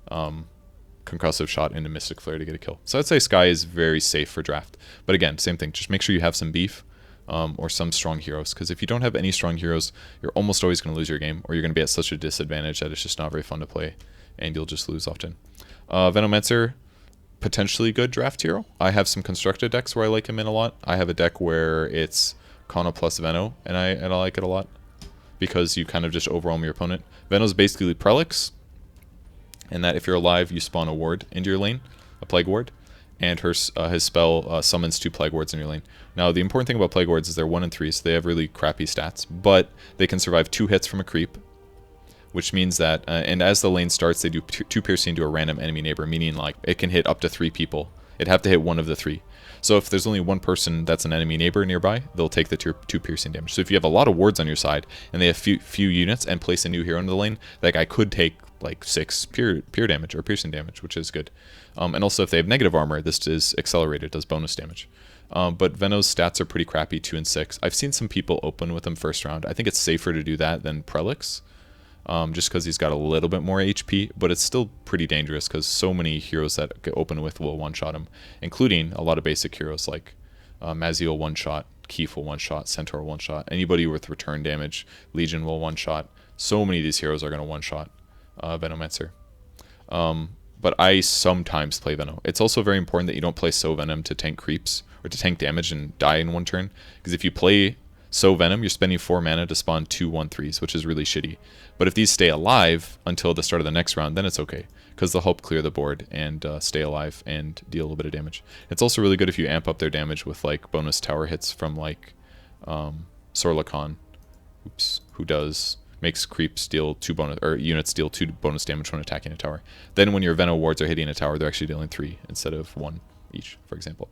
Speaker 1: Concussive Shot into Mystic Flare to get a kill. So I'd say Sky is very safe for draft. But again, same thing, just make sure you have some beef. or some strong heroes. Because if you don't have any strong heroes, you're almost always going to lose your game, or you're going to be at such a disadvantage that it's just not very fun to play, and you'll just lose often. Venomancer, potentially good draft hero. I have some constructed decks where I like him in a lot. I have a deck where it's Kana plus Veno, and I like it a lot because you kind of just overwhelm your opponent. Veno's basically Pollux, and that if you're alive, you spawn a ward into your lane, a plague ward, and his spell summons 2 plague wards in your lane. Now, the important thing about plague wards is they're 1 and 3, so they have really crappy stats, but they can survive 2 hits from a creep, which means that, and as the lane starts, they do 2 piercing to a random enemy neighbor, meaning like it can hit up to 3 people. It'd have to hit one of the 3. So if there's only one person that's an enemy neighbor nearby, they'll take the 2 piercing damage. So if you have a lot of wards on your side, and they have few units, and place a new hero into the lane, that guy could take like 6 pure damage or piercing damage, which is good. And also if they have negative armor, this is accelerated, does bonus damage. But Veno's stats are pretty crappy, 2 and 6. I've seen some people open with him first round. I think it's safer to do that than Pollux, just because he's got a little bit more HP, but it's still pretty dangerous because so many heroes that get open with will one-shot him, including a lot of basic heroes like Maisie will one-shot, Keef will one-shot, Centaur will one-shot, anybody with return damage, Legion will one-shot. So many of these heroes are going to one-shot Venomancer. But I sometimes play Veno. It's also very important that you don't play So Venom to tank creeps or to tank damage and die in one turn, because if you play So Venom, you're spending 4 mana to spawn 2 1/3s, which is really shitty. But if these stay alive until the start of the next round, then it's okay, because they'll help clear the board and stay alive and deal a little bit of damage. It's also really good if you amp up their damage with like bonus tower hits from like Sorlakan, who makes creeps deal 2 bonus, or units deal 2 bonus damage when attacking a tower. Then when your Veno wards are hitting a tower, they're actually dealing 3 instead of 1 each, for example.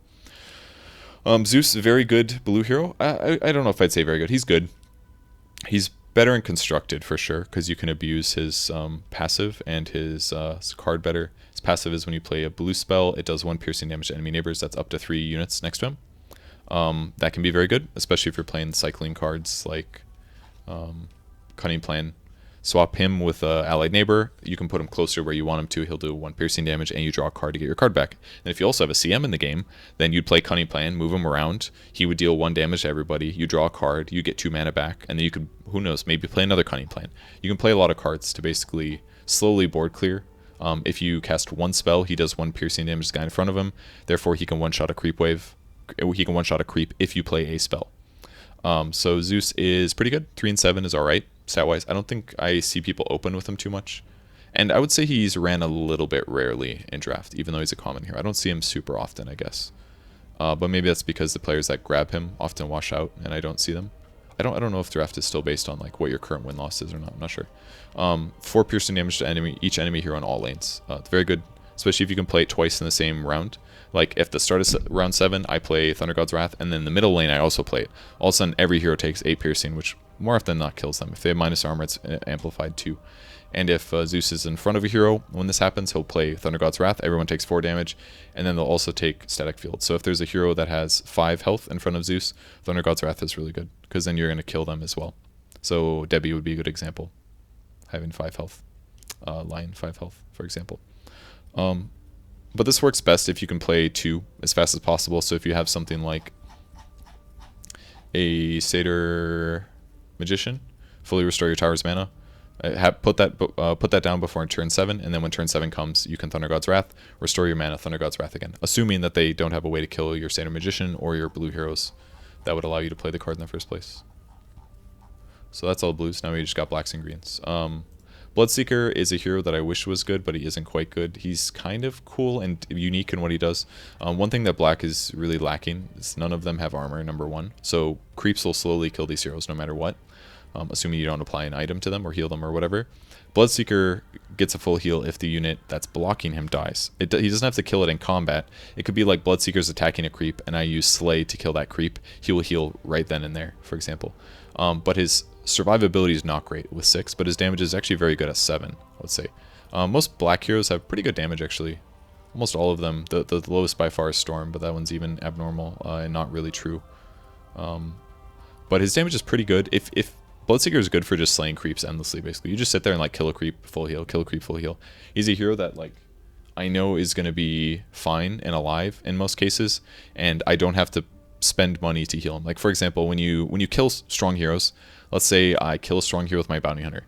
Speaker 1: Zeus, very good blue hero. I don't know if I'd say very good. He's good. He's better and constructed for sure, because you can abuse his passive and his card better. His passive is when you play a blue spell, it does 1 piercing damage to enemy neighbors. That's up to 3 units next to him. That can be very good, especially if you're playing cycling cards like Cunning Plan. Swap him with an allied neighbor. You can put him closer where you want him to. He'll do 1 piercing damage, and you draw a card to get your card back. And if you also have a CM in the game, then you'd play Cunning Plan, move him around. He would deal 1 damage to everybody. You draw a card, you get 2 mana back, and then you could, who knows, maybe play another Cunning Plan. You can play a lot of cards to basically slowly board clear. If you cast 1 spell, he does 1 piercing damage to the guy in front of him. Therefore, he can one-shot a creep wave. He can one-shot a creep if you play a spell. So Zeus is pretty good. 3 and 7 is alright, stat-wise. I don't think I see people open with him too much. And I would say he's ran a little bit rarely in draft, even though he's a common hero. I don't see him super often, I guess. But maybe that's because the players that grab him often wash out, and I don't see them. I don't know if draft is still based on like what your current win-loss is or not. I'm not sure. 4 piercing damage to each enemy hero on all lanes. It's very good, especially if you can play it twice in the same round. Like, if the start of round 7, I play Thunder God's Wrath, and then the middle lane, I also play it. All of a sudden, every hero takes 8 piercing, which more often than not kills them. If they have minus armor, it's amplified too. And if Zeus is in front of a hero, when this happens, he'll play Thunder God's Wrath. Everyone takes 4 damage, and then they'll also take Static Field. So if there's a hero that has 5 health in front of Zeus, Thunder God's Wrath is really good, because then you're going to kill them as well. So Debbie would be a good example, having 5 health. Lion 5 health, for example. But this works best if you can play 2 as fast as possible. So if you have something like a Satyr Magician, fully restore your tower's mana, put that down before turn 7, and then when turn 7 comes, you can Thunder God's Wrath, restore your mana, Thunder God's Wrath again, assuming that they don't have a way to kill your Satyr Magician or your blue heroes that would allow you to play the card in the first place. So that's all blues. Now we just got blacks and greens. Bloodseeker is a hero that I wish was good, but he isn't quite good. He's kind of cool and unique in what he does. One thing that black is really lacking is none of them have armor, number 1. So creeps will slowly kill these heroes no matter what, assuming you don't apply an item to them or heal them or whatever. Bloodseeker gets a full heal if the unit that's blocking him dies. He doesn't have to kill it in combat. It could be like Bloodseeker's attacking a creep, and I use Slay to kill that creep. He will heal right then and there, for example. But his survivability is not great with 6, but his damage is actually very good at 7, I would say. Most black heroes have pretty good damage, actually. Almost all of them. The lowest by far is Storm, but that one's even abnormal and not really true. But his damage is pretty good. If Bloodseeker is good for just slaying creeps endlessly, basically. You just sit there and like kill a creep, full heal, kill a creep, full heal. He's a hero that like I know is going to be fine and alive in most cases, and I don't have to spend money to heal him. Like for example, when you kill strong heroes, let's say I kill a strong hero with my bounty hunter,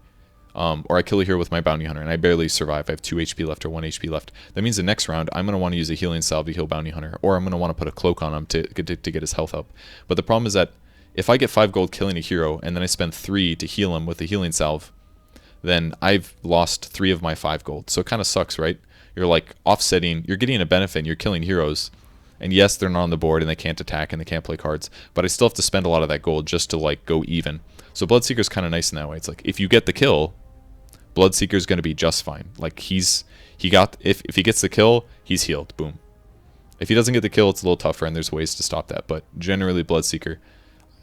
Speaker 1: or I kill a hero with my bounty hunter and I barely survive. I have 2 HP left or 1 HP left. That means the next round I'm gonna want to use a healing salve to heal bounty hunter, or I'm gonna want to put a cloak on him to get his health up. But the problem is that if I get 5 gold killing a hero and then I spend 3 to heal him with a healing salve, then I've lost 3 of my 5 gold. So it kind of sucks, right? You're like offsetting, you're getting a benefit and you're killing heroes. And yes, they're not on the board and they can't attack and they can't play cards, but I still have to spend a lot of that gold just to like go even. So Bloodseeker's kind of nice in that way. It's like if you get the kill, Bloodseeker's going to be just fine. Like if he gets the kill, he's healed. Boom. If he doesn't get the kill, it's a little tougher and there's ways to stop that, but generally Bloodseeker,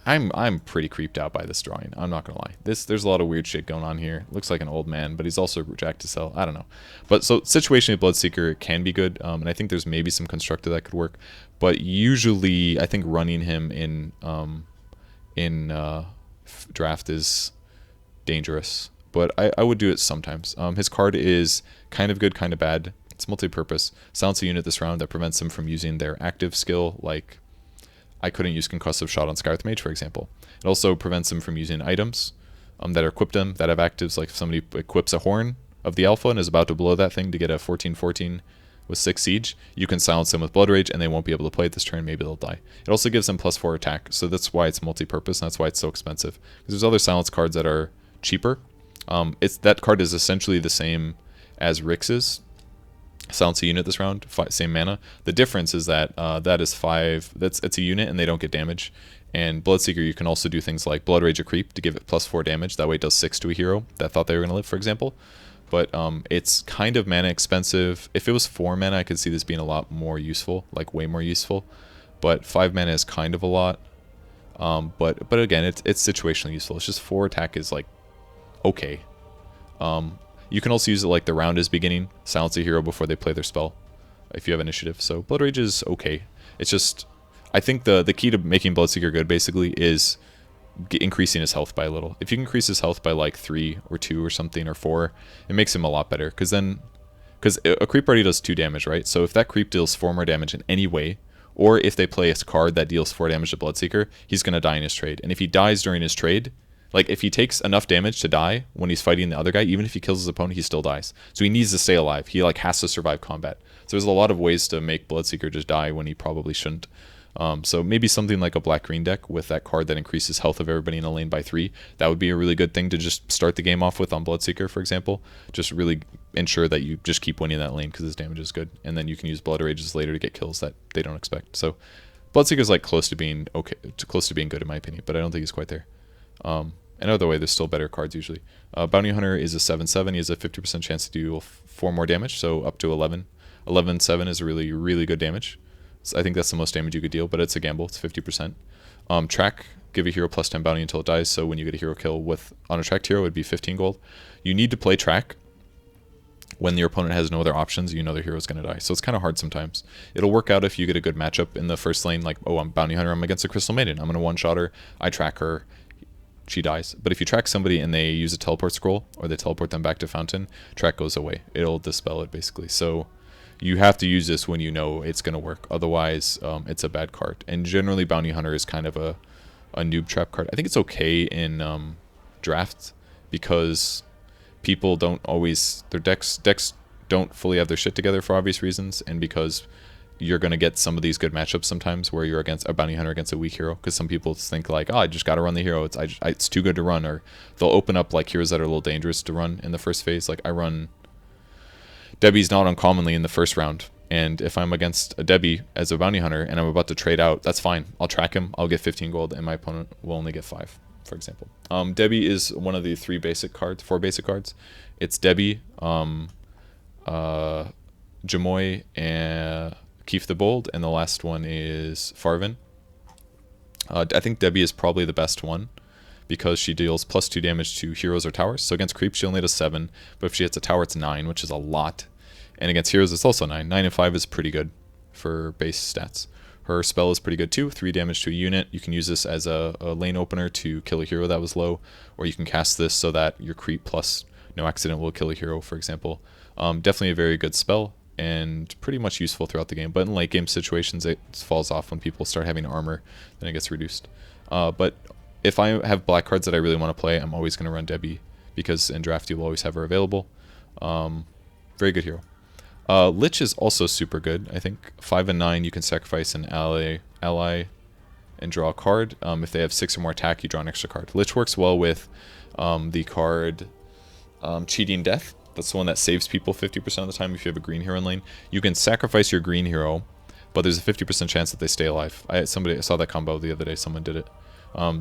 Speaker 1: I'm pretty creeped out by this drawing. I'm not gonna lie. There's a lot of weird shit going on here. Looks like an old man, but he's also jacked to sell. I don't know. But so situationally, Bloodseeker can be good, and I think there's maybe some constructor that could work. But usually, I think running him in draft is dangerous. But I would do it sometimes. His card is kind of good, kind of bad. It's multi-purpose. Silence a unit this round that prevents them from using their active skill, like I couldn't use Concussive Shot on Skywrath Mage, for example. It also prevents them from using items that are equipped them, that have actives, like if somebody equips a Horn of the Alpha and is about to blow that thing to get a 14/14 with 6 siege, you can silence them with Blood Rage and they won't be able to play it this turn, maybe they'll die. It also gives them +4 attack, so that's why it's multi-purpose and that's why it's so expensive. Because there's other silence cards that are cheaper. That card is essentially the same as Rix's. Silence a unit this round, same mana. The difference is that that is 5. It's a unit and they don't get damage. And Bloodseeker, you can also do things like Blood Rage a creep to give it +4 damage. That way it does 6 to a hero that thought they were going to live, for example. But it's kind of mana expensive. If it was 4 mana, I could see this being a lot more useful, like way more useful. But 5 mana is kind of a lot. But again, it's situationally useful. It's just 4 attack is like okay. You can also use it like the round is beginning, silence a hero before they play their spell, if you have initiative. So Blood Rage is okay. It's just, I think the key to making Bloodseeker good basically is increasing his health by a little. If you can increase his health by like 3 or 2 or something or 4, it makes him a lot better. Because a creep already does 2 damage, right? So if that creep deals 4 more damage in any way, or if they play a card that deals 4 damage to Bloodseeker, he's going to die in his trade. And if he dies during his trade, like, if he takes enough damage to die when he's fighting the other guy, even if he kills his opponent, he still dies. So he needs to stay alive. He, like, has to survive combat. So there's a lot of ways to make Bloodseeker just die when he probably shouldn't. So maybe something like a black-green deck with that card that increases health of everybody in a lane by 3. That would be a really good thing to just start the game off with on Bloodseeker, for example. Just really ensure that you just keep winning that lane because his damage is good. And then you can use Blood Rages later to get kills that they don't expect. So Bloodseeker's, like, close to being okay, close to being good in my opinion, but I don't think he's quite there. Another way, there's still better cards usually. Bounty Hunter is a 7/7. He has a 50% chance to do 4 more damage, so up to 11. 11/7 is really, really good damage. So I think that's the most damage you could deal, but it's a gamble. It's 50%. Track, give a hero +10 bounty until it dies, so when you get a hero kill on a tracked hero, it would be 15 gold. You need to play Track when your opponent has no other options. You know their hero's going to die, so it's kind of hard sometimes. It'll work out if you get a good matchup in the first lane, like, oh, I'm Bounty Hunter, I'm against a Crystal Maiden. I'm going to one-shot her, I track her, she dies. But if you track somebody and they use a teleport scroll, or they teleport them back to Fountain, Track goes away. It'll dispel it, basically. So you have to use this when you know it's going to work. Otherwise, it's a bad card. And generally, Bounty Hunter is kind of a noob trap card. I think it's okay in draft because people don't always, their decks don't fully have their shit together for obvious reasons, and because you're going to get some of these good matchups sometimes where you're against a Bounty Hunter against a weak hero, because some people think like, oh, I just got to run the hero, it's too good to run, or they'll open up like heroes that are a little dangerous to run in the first phase. Like I run Debbie's not uncommonly in the first round, and if I'm against a Debbie as a Bounty Hunter and I'm about to trade out, that's fine. I'll track him, I'll get 15 gold, and my opponent will only get 5, for example. Debbie is one of the 4 basic cards. It's Debbie, Jimoi, and Keef the Bold, and the last one is Farvin. I think Debbie is probably the best one because she deals +2 damage to heroes or towers. So against creeps she only does 7, but if she hits a tower it's 9, which is a lot. And against heroes it's also 9. 9 and 5 is pretty good for base stats. Her spell is pretty good too, 3 damage to a unit. You can use this as a lane opener to kill a hero that was low, or you can cast this so that your creep plus no accident will kill a hero, for example. Definitely a very good spell. and pretty much useful throughout the game. But in late game situations, it falls off when people start having armor, then it gets reduced. But if I have black cards that I really want to play, I'm always going to run Debbie, because in draft you'll always have her available. Very good hero. Lich is also super good, I think. 5 and 9, you can sacrifice an ally and draw a card. If they have 6 or more attack, you draw an extra card. Lich works well with the card Cheating Death. That's the one that saves people 50% of the time if you have a green hero in lane. You can sacrifice your green hero, but there's a 50% chance that they stay alive. I saw that combo the other day, someone did it.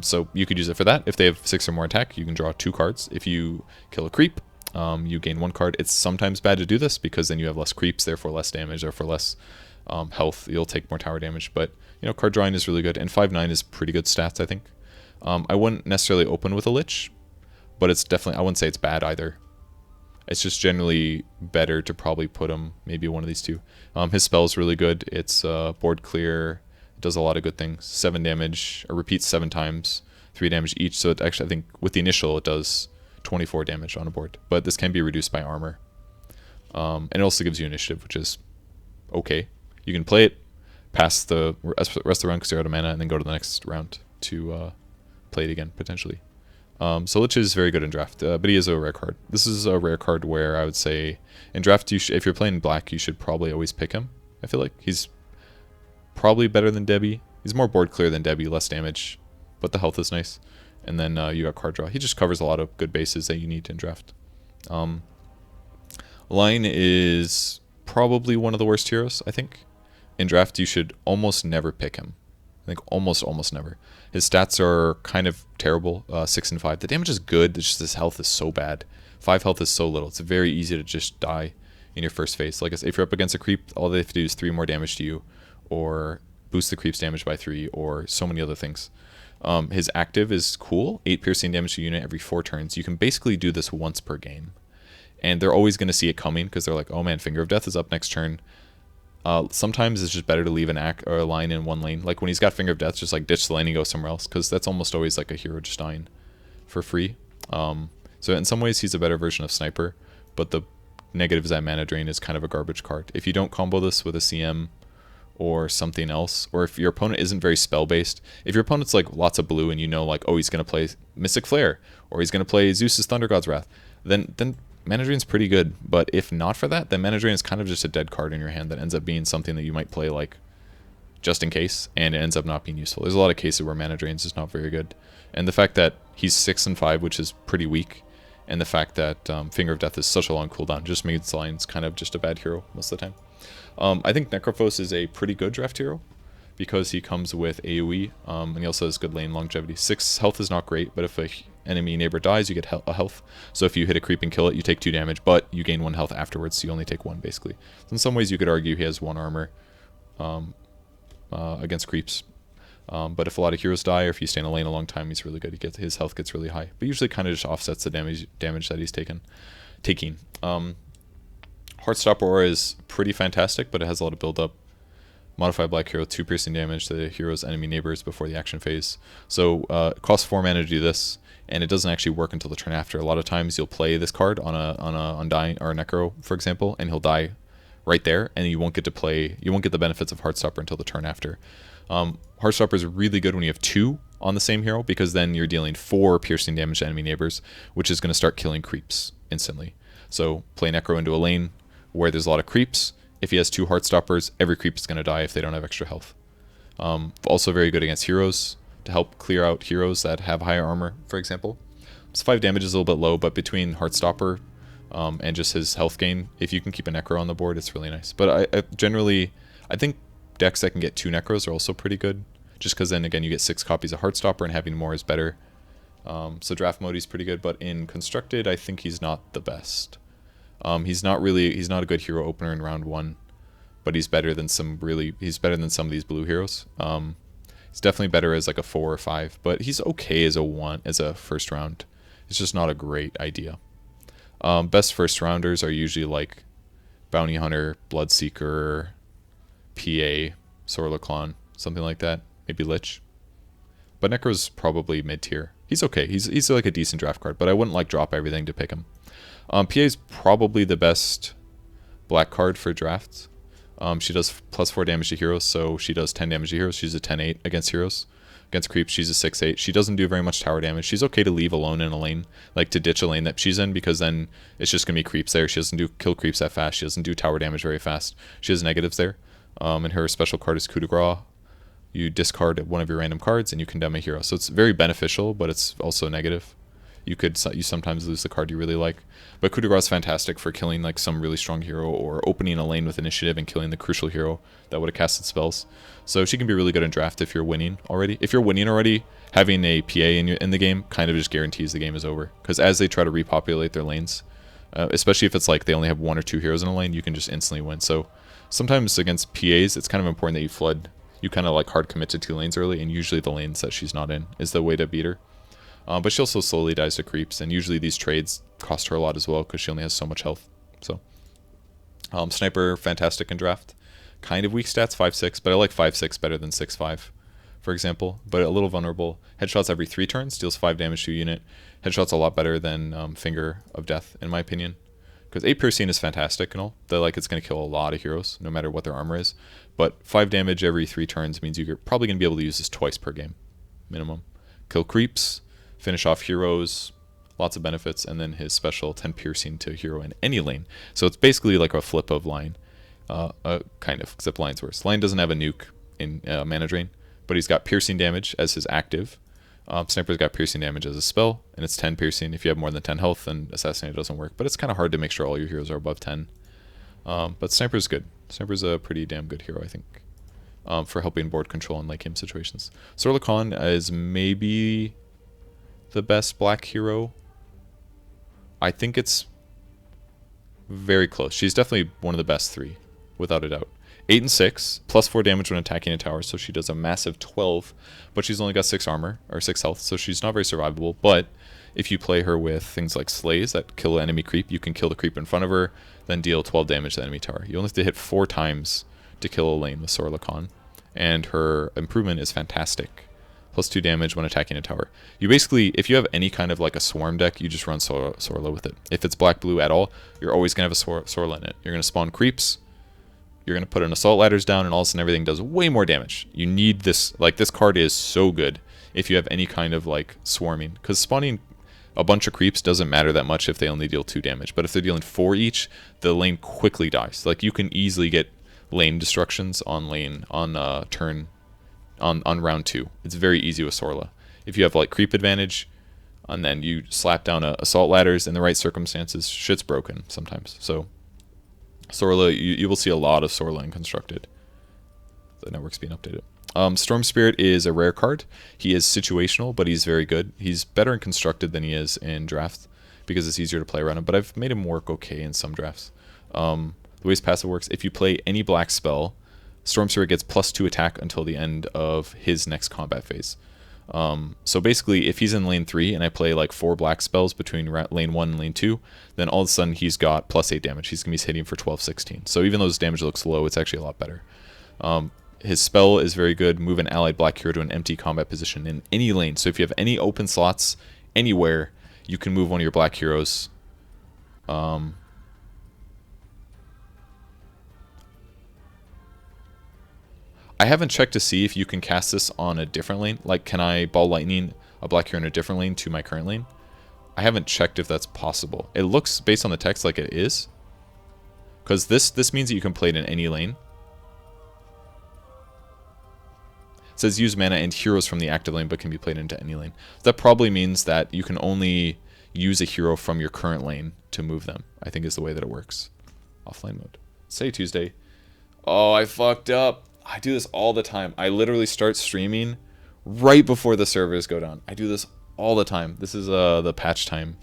Speaker 1: So you could use it for that. If they have 6 or more attack, you can draw 2 cards. If you kill a creep, you gain 1 card. It's sometimes bad to do this because then you have less creeps, therefore less damage, therefore less health. You'll take more tower damage, but you know, card drawing is really good, and 5/9 is pretty good stats, I think. I wouldn't necessarily open with a Lich, but it's definitely, I wouldn't say it's bad either. It's just generally better to probably put him maybe one of these two. His spell is really good. It's board clear. It does a lot of good things. 7 damage, or repeats 7 times, 3 damage each. So it actually, I think with the initial, it does 24 damage on a board. But this can be reduced by armor. And it also gives you initiative, which is okay. You can play it, pass the rest of the round because you're out of mana, and then go to the next round to play it again, potentially. So Lich is very good in draft, but he is a rare card. This is a rare card where I would say in draft, if you're playing black, you should probably always pick him. I feel like he's probably better than Debbie. He's more board clear than Debbie, less damage, but the health is nice. And then you got card draw. He just covers a lot of good bases that you need in draft. Line is probably one of the worst heroes, I think. In draft, you should almost never pick him. I think almost never. His stats are kind of terrible, 6 and 5. The damage is good, it's just his health is so bad. 5 health is so little. It's very easy to just die in your first phase. Like if you're up against a creep, all they have to do is 3 more damage to you, or boost the creep's damage by 3, or so many other things. His active is cool, 8 piercing damage to unit every 4 turns. You can basically do this once per game. And they're always going to see it coming, because they're like, oh man, Finger of Death is up next turn. Sometimes it's just better to leave an or a line in one lane. Like when he's got Finger of Death, just like ditch the lane and go somewhere else, because that's almost always like a hero just dying for free. So in some ways he's a better version of Sniper, but the negative is that Mana Drain is kind of a garbage card. If you don't combo this with a CM or something else, or if your opponent isn't very spell based, if your opponent's like lots of blue and you know like, oh, he's gonna play Mystic Flare or he's gonna play Zeus's Thunder God's Wrath, then Mana Drain's pretty good. But if not for that, then Mana Drain is kind of just a dead card in your hand that ends up being something that you might play like just in case, and it ends up not being useful. There's a lot of cases where Mana Drain is just not very good. And the fact that he's 6 and 5, which is pretty weak, and the fact that Finger of Death is such a long cooldown just makes Lions kind of just a bad hero most of the time. I think Necrophos is a pretty good draft hero because he comes with AoE, and he also has good lane longevity. 6 health is not great, but if a enemy neighbor dies, you get a health. So if you hit a creep and kill it, you take 2 damage, but you gain 1 health afterwards, so you only take 1 basically. So in some ways you could argue he has 1 armor against creeps. But if a lot of heroes die, or if you stay in a lane a long time, he's really good. His health gets really high, but usually kind of just offsets the damage that he's taking. Heartstopper Aura is pretty fantastic, but it has a lot of build up. Modify black hero, 2 piercing damage to the hero's enemy neighbors before the action phase. So it costs 4 mana to do this, and it doesn't actually work until the turn after. A lot of times you'll play this card on a Undying or a Necro, for example, and he'll die right there, and you won't get the benefits of Heartstopper until the turn after. Heartstopper is really good when you have 2 on the same hero, because then you're dealing 4 piercing damage to enemy neighbors, which is going to start killing creeps instantly. So play Necro into a lane where there's a lot of creeps. If he has 2 Heartstoppers, every creep is going to die if they don't have extra health. Also very good against heroes, to help clear out heroes that have higher armor, for example. So 5 damage is a little bit low, but between Heartstopper and just his health gain, if you can keep a Necro on the board, it's really nice. But I think decks that can get 2 Necros are also pretty good, just because then again you get 6 copies of Heartstopper, and having more is better. So draft mode he's pretty good, but in constructed I think he's not the best. He's not a good hero opener in round 1, but he's better than some of these blue heroes. He's definitely better as like a 4 or 5, but he's okay as a first round. It's just not a great idea. Best first rounders are usually like Bounty Hunter, Bloodseeker, PA, Sorlaclon, something like that. Maybe Lich. But Necro's probably mid-tier. He's okay. He's like a decent draft card, but I wouldn't like drop everything to pick him. PA is probably the best black card for drafts. She does +4 damage to heroes, so she does 10 damage to heroes. She's a 10-8 against heroes. Against creeps, she's a 6-8. She doesn't do very much tower damage. She's okay to leave alone in a lane, like to ditch a lane that she's in, because then it's just going to be creeps there. She doesn't do kill creeps that fast. She doesn't do tower damage very fast. She has negatives there. And her special card is Coup de Grace. You discard one of your random cards and you condemn a hero. So it's very beneficial, but it's also negative. You sometimes lose the card you really like. But Coup de Grace is fantastic for killing like some really strong hero or opening a lane with initiative and killing the crucial hero that would have casted spells. So she can be really good in draft if you're winning already. If you're winning already, having a PA in the game kind of just guarantees the game is over. Because as they try to repopulate their lanes, especially if it's like they only have 1 or 2 heroes in a lane, you can just instantly win. So sometimes against PAs, it's kind of important that you flood. You kind of like hard commit to 2 lanes early, and usually the lanes that she's not in is the way to beat her. But she also slowly dies to creeps, and usually these trades cost her a lot as well because she only has so much health. So, Sniper, fantastic in draft. Kind of weak stats, 5-6, but I like 5-6 better than 6-5, for example. But a little vulnerable. Headshots every 3 turns, deals 5 damage to a unit. Headshots a lot better than Finger of Death, in my opinion. Because 8 piercing is fantastic and all. It's going to kill a lot of heroes, no matter what their armor is. But 5 damage every 3 turns means you're probably going to be able to use this twice per game, minimum. Kill creeps, finish off heroes, lots of benefits, and then his special 10 piercing to a hero in any lane. So it's basically like a flip of Line, kind of, except Line's worse. Line doesn't have a nuke in mana drain, but he's got piercing damage as his active. Sniper's got piercing damage as a spell, and it's 10 piercing. If you have more than 10 health, then Assassinate doesn't work, but it's kind of hard to make sure all your heroes are above 10. But Sniper's good. Sniper's a pretty damn good hero, I think, for helping board control in late game situations. Sorla Khan is maybe the best black hero. I think it's very close. She's definitely one of the best 3, without a doubt. 8 and 6, +4 damage when attacking a tower, so she does a massive 12, but she's only got 6 armor, or 6 health, so she's not very survivable. But if you play her with things like Slays that kill an enemy creep, you can kill the creep in front of her, then deal 12 damage to the enemy tower. You only have to hit 4 times to kill a lane with Sorla Khan, and her improvement is fantastic. +2 damage when attacking a tower. You basically, if you have any kind of like a swarm deck, you just run Sorla with it. If it's black-blue at all, you're always going to have a Sorla in it. You're going to spawn creeps, you're going to put an assault ladders down, and all of a sudden everything does way more damage. You need this, like this card is so good if you have any kind of like swarming. Because spawning a bunch of creeps doesn't matter that much if they only deal 2 damage. But if they're dealing 4 each, the lane quickly dies. Like you can easily get lane destructions on on round 2. It's very easy with Sorla. If you have like creep advantage, and then you slap down assault ladders in the right circumstances, shit's broken sometimes. So Sorla, you will see a lot of Sorla in Constructed. The network's being updated. Storm Spirit is a rare card. He is situational, but he's very good. He's better in Constructed than he is in Draft, because it's easier to play around him, but I've made him work okay in some drafts. The way his passive works, if you play any black spell, Storm Spirit gets +2 attack until the end of his next combat phase. So basically, if he's in lane 3 and I play like 4 black spells between lane 1 and lane 2, then all of a sudden he's got +8 damage. He's going to be hitting for 12-16. So even though his damage looks low, it's actually a lot better. His spell is very good. Move an allied black hero to an empty combat position in any lane. So if you have any open slots anywhere, you can move one of your black heroes. I haven't checked to see if you can cast this on a different lane. Like, can I Ball Lightning a black hero in a different lane to my current lane? I haven't checked if that's possible. It looks, based on the text, like it is. Because this means that you can play it in any lane. It says use mana and heroes from the active lane, but can be played into any lane. That probably means that you can only use a hero from your current lane to move them, I think is the way that it works. Offline mode. Say Tuesday. Oh, I fucked up. I do this all the time. I literally start streaming right before the servers go down. I do this all the time. This is the patch time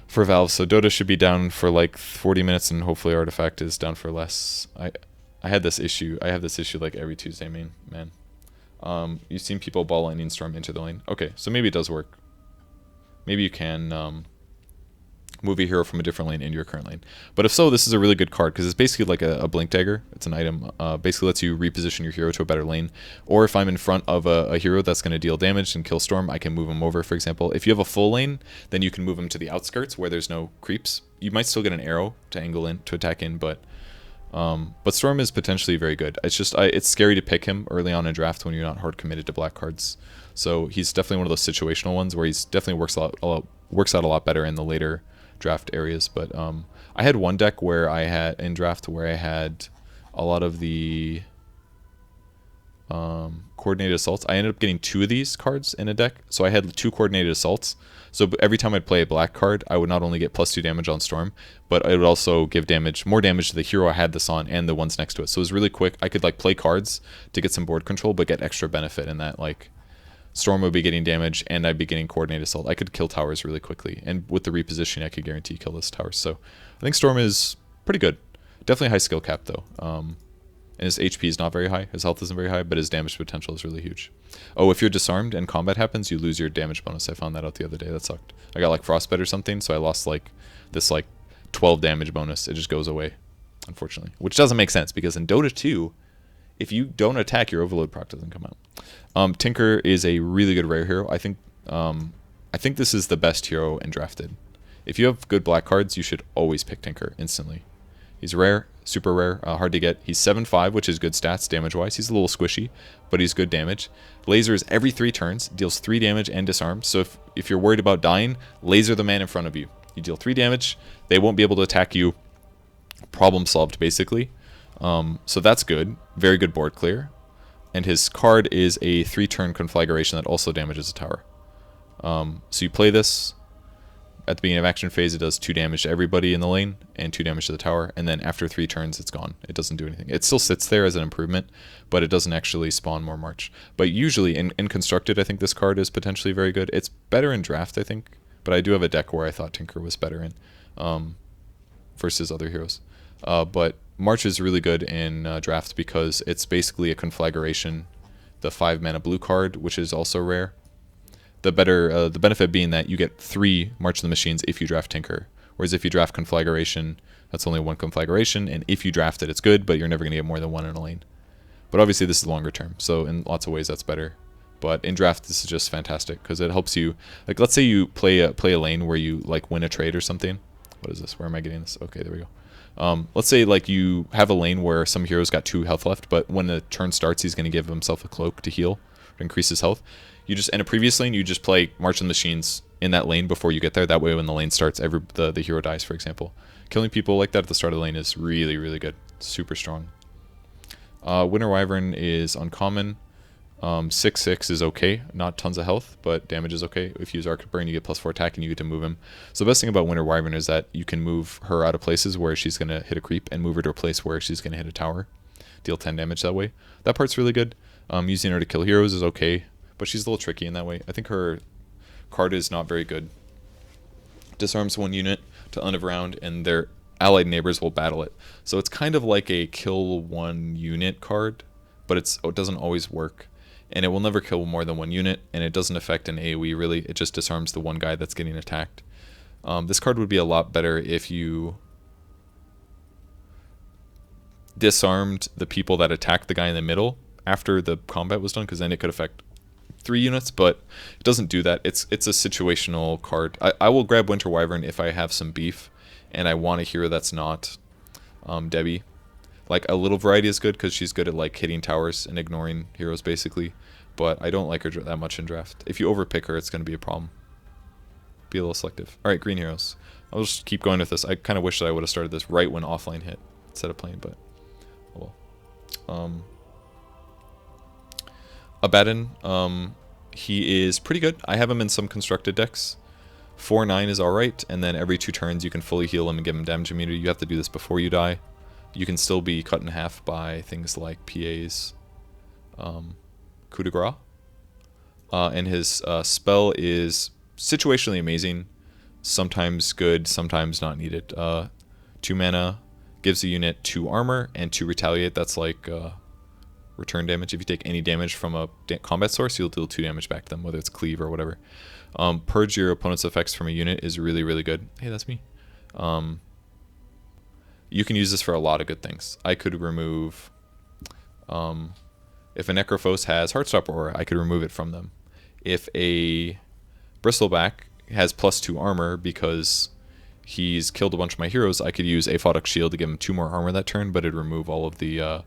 Speaker 1: for Valve. So Dota should be down for like 40 minutes, and hopefully Artifact is down for less. I had this issue. I have this issue like every Tuesday, man. You've seen people Ball Lightning Storm into the lane. Okay, so maybe it does work. Maybe you can move a hero from a different lane into your current lane. But if so, this is a really good card because it's basically like a blink dagger. It's an item. Basically lets you reposition your hero to a better lane. Or if I'm in front of a hero that's going to deal damage and kill storm, I can move him over, for example. If you have a full lane, then you can move him to the outskirts where there's no creeps. You might still get an arrow to angle in, to attack in, but storm is potentially very good. It's just it's scary to pick him early on in draft when you're not hard committed to black cards. So he's definitely one of those situational ones where he's definitely works out a lot better in the later draft areas. But I had one deck where I had in draft where I had a lot of the coordinated assaults. I ended up getting 2 of these cards in a deck, so I had 2 coordinated assaults. So every time I'd play a black card, I would not only get +2 damage on storm, but I would also give more damage to the hero I had this on and the ones next to it. So it was really quick. I could like play cards to get some board control, but get extra benefit in that. Like storm would be getting damage and I'd be getting coordinated assault. I could kill towers really quickly, and with the repositioning I could guarantee kill those towers. So I think storm is pretty good. Definitely high skill cap though. And his HP is not very high, his health isn't very high, but his damage potential is really huge. Oh, if you're disarmed and combat happens, you lose your damage bonus. I found that out the other day. That sucked. I got like frostbite or something, so I lost like this like 12 damage bonus. It just goes away, unfortunately. Which doesn't make sense because in Dota 2, if you don't attack, your overload proc doesn't come out. Tinker is a really good rare hero. I think this is the best hero in drafted. If you have good black cards, you should always pick Tinker instantly. He's rare, super rare, hard to get. He's 7/5, which is good stats damage-wise. He's a little squishy, but he's good damage. Lasers every 3 turns, deals 3 damage and disarms. So if you're worried about dying, laser the man in front of you. You deal 3 damage, they won't be able to attack you. Problem solved, basically. So that's good. Very good board clear. And his card is a 3-turn conflagration that also damages a tower. So you play this. At the beginning of action phase, it does 2 damage to everybody in the lane and 2 damage to the tower, and then after 3 turns, it's gone. It doesn't do anything. It still sits there as an improvement, but it doesn't actually spawn more March. But usually, in Constructed, I think this card is potentially very good. It's better in Draft, I think, but I do have a deck where I thought Tinker was better in versus other heroes. But March is really good in Draft because it's basically a conflagration, the 5-mana blue card, which is also rare. The benefit being that you get 3 March of the Machines if you draft Tinker. Whereas if you draft Conflagration, that's only 1 Conflagration, and if you draft it, it's good, but you're never going to get more than 1 in a lane. But obviously this is longer term, so in lots of ways that's better. But in draft, this is just fantastic, because it helps you, like let's say you play a lane where you like win a trade or something. What is this? Where am I getting this? Okay, there we go. Let's say like you have a lane where some hero's got 2 health left, but when the turn starts, he's going to give himself a cloak to heal, to increase his health. You just, in a previous lane, you just play March of the Machines in that lane before you get there. That way when the lane starts, the hero dies, for example. Killing people like that at the start of the lane is really, really good. Super strong. Winter Wyvern is uncommon. 6/6 is okay. Not tons of health, but damage is okay. If you use Arc Burn, you get +4 attack and you get to move him. So the best thing about Winter Wyvern is that you can move her out of places where she's going to hit a creep and move her to a place where she's going to hit a tower. Deal 10 damage that way. That part's really good. Using her to kill heroes is okay, but she's a little tricky in that way. I think her card is not very good. Disarms 1 unit to end of round, and their allied neighbors will battle it. So it's kind of like a kill 1 unit card, but it doesn't always work. And it will never kill more than 1 unit, and it doesn't affect an AoE really. It just disarms the one guy that's getting attacked. This card would be a lot better if you disarmed the people that attacked the guy in the middle after the combat was done, because then it could affect 3 units, but it doesn't do that. It's a situational card. I will grab Winter Wyvern if I have some beef and I want a hero that's not Debbie. Like a little variety is good because she's good at like hitting towers and ignoring heroes basically, but I don't like her that much in draft. If you overpick her, it's going to be a problem. Be a little selective. All right, green heroes. I'll just keep going with this. I kind of wish that I would have started this right when offline hit instead of playing, but oh well. Abaddon, he is pretty good. I have him in some constructed decks. 4/9 is alright, and then every 2 turns you can fully heal him and give him damage immunity. You have to do this before you die. You can still be cut in half by things like PA's coup de grace. And his spell is situationally amazing. Sometimes good, sometimes not needed. 2 mana, gives a unit 2 armor and 2 retaliate. That's like return damage. If you take any damage from a combat source, you'll deal 2 damage back to them, whether it's cleave or whatever. Purge your opponent's effects from a unit is really, really good. Hey, that's me. You can use this for a lot of good things. I could remove... if a Necrophos has Heartstopper Aura, I could remove it from them. If a Bristleback has +2 armor because he's killed a bunch of my heroes, I could use Aphotic Shield to give him 2 more armor that turn, but it'd remove all of the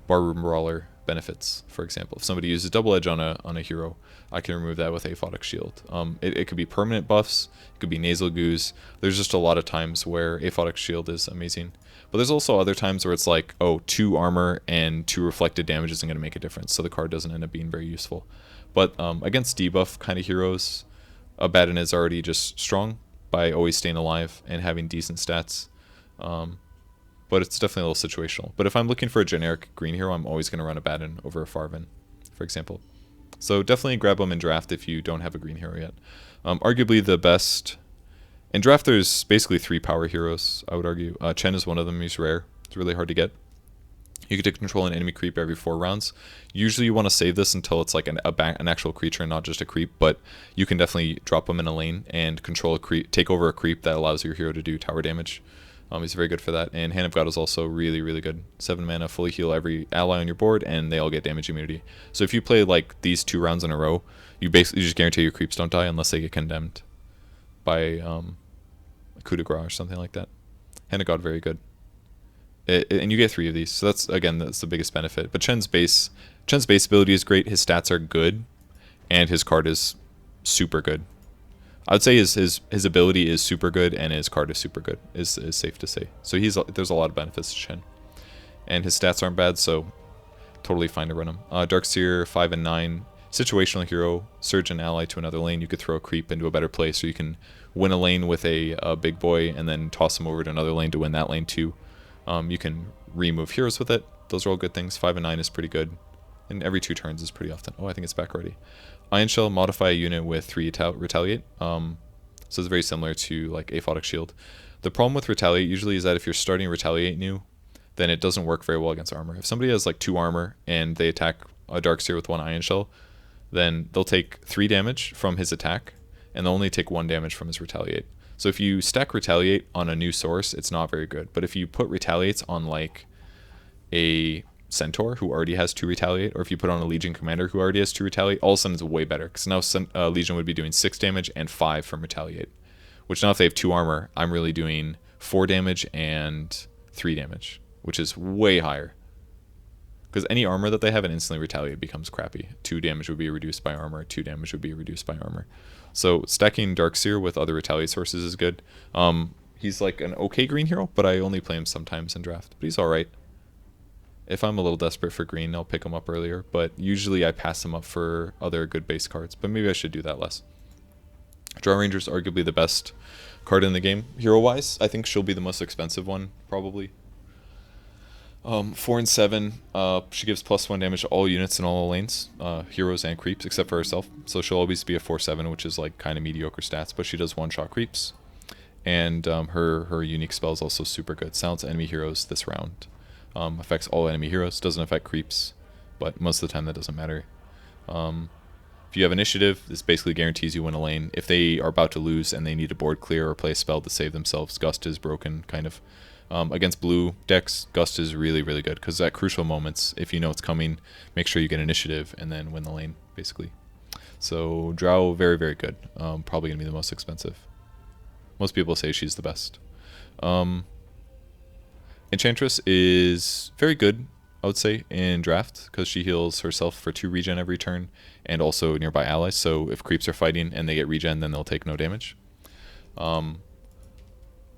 Speaker 1: Barroom Brawler benefits, for example. If somebody uses Double Edge on a hero, I can remove that with Aphotic Shield. It could be permanent buffs, it could be Nasal Goose. There's just a lot of times where Aphotic Shield is amazing. But there's also other times where it's like, oh, 2 armor and 2 reflected damage isn't going to make a difference, so the card doesn't end up being very useful. But against debuff kind of heroes, Abaddon is already just strong by always staying alive and having decent stats. But it's definitely a little situational. But if I'm looking for a generic green hero, I'm always going to run Abaddon over a Farvin, for example. So definitely grab them in draft if you don't have a green hero yet. Arguably the best... In draft, there's basically 3 power heroes, I would argue. Chen is one of them. He's rare. It's really hard to get. You get to control an enemy creep every 4 rounds. Usually you want to save this until it's like an actual creature and not just a creep, but you can definitely drop them in a lane and control a creep, take over a creep that allows your hero to do tower damage. He's very good for that. And Hand of God is also really, really good. 7 mana, fully heal every ally on your board, and they all get damage immunity. So if you play like these 2 rounds in a row, you basically just guarantee your creeps don't die unless they get condemned by coup de grace or something like that. Hand of God, very good. And you get 3 of these, so that's the biggest benefit. But Chen's base ability is great. His stats are good, and his card is super good. I would say his ability is super good, and his card is super good. Is safe to say. So there's a lot of benefits to Chen, and his stats aren't bad, so totally fine to run him. Darkseer 5 and 9, situational hero, surge an ally to another lane. You could throw a creep into a better place, so you can win a lane with a big boy, and then toss him over to another lane to win that lane too. You can remove heroes with it. Those are all good things. 5 and 9 is pretty good. And every 2 turns is pretty often. Oh, I think it's back already. Iron Shell, modify a unit with 3 Retaliate. So it's very similar to like Aphotic Shield. The problem with Retaliate usually is that if you're starting Retaliate new, then it doesn't work very well against armor. If somebody has like 2 armor and they attack a Darkseer with 1 Iron Shell, then they'll take 3 damage from his attack, and they'll only take 1 damage from his Retaliate. So if you stack Retaliate on a new source, it's not very good. But if you put Retaliates on like a Centaur who already has 2 Retaliate, or if you put on a Legion Commander who already has 2 Retaliate, all of a sudden it's way better. Because now Legion would be doing 6 damage and 5 from Retaliate. Which now if they have 2 armor, I'm really doing 4 damage and 3 damage, which is way higher. Because any armor that they have, and instantly Retaliate becomes crappy. 2 damage would be reduced by armor, 2 damage would be reduced by armor. So stacking Darkseer with other Retaliate sources is good. He's like an okay green hero, but I only play him sometimes in draft. But he's alright. If I'm a little desperate for green, I'll pick him up earlier. But usually I pass him up for other good base cards. But maybe I should do that less. Draw Ranger's arguably the best card in the game. Hero-wise, I think she'll be the most expensive one, probably. 4 and 7, she gives +1 damage to all units in all lanes, heroes and creeps, except for herself. So she'll always be a 4/7, which is like kind of mediocre stats, but she does 1-shot creeps. And her unique spell is also super good. Silence enemy heroes this round. Affects all enemy heroes, doesn't affect creeps, but most of the time that doesn't matter. If you have initiative, this basically guarantees you win a lane. If they are about to lose and they need a board clear or play a spell to save themselves, Gust is broken, kind of. Against blue decks, Gust is really, really good, because at crucial moments, if you know it's coming, make sure you get initiative and then win the lane, basically. So Drow, very, very good. Probably going to be the most expensive. Most people say she's the best. Enchantress is very good, I would say, in draft, because she heals herself for 2 regen every turn, and also nearby allies, so if creeps are fighting and they get regen, then they'll take no damage.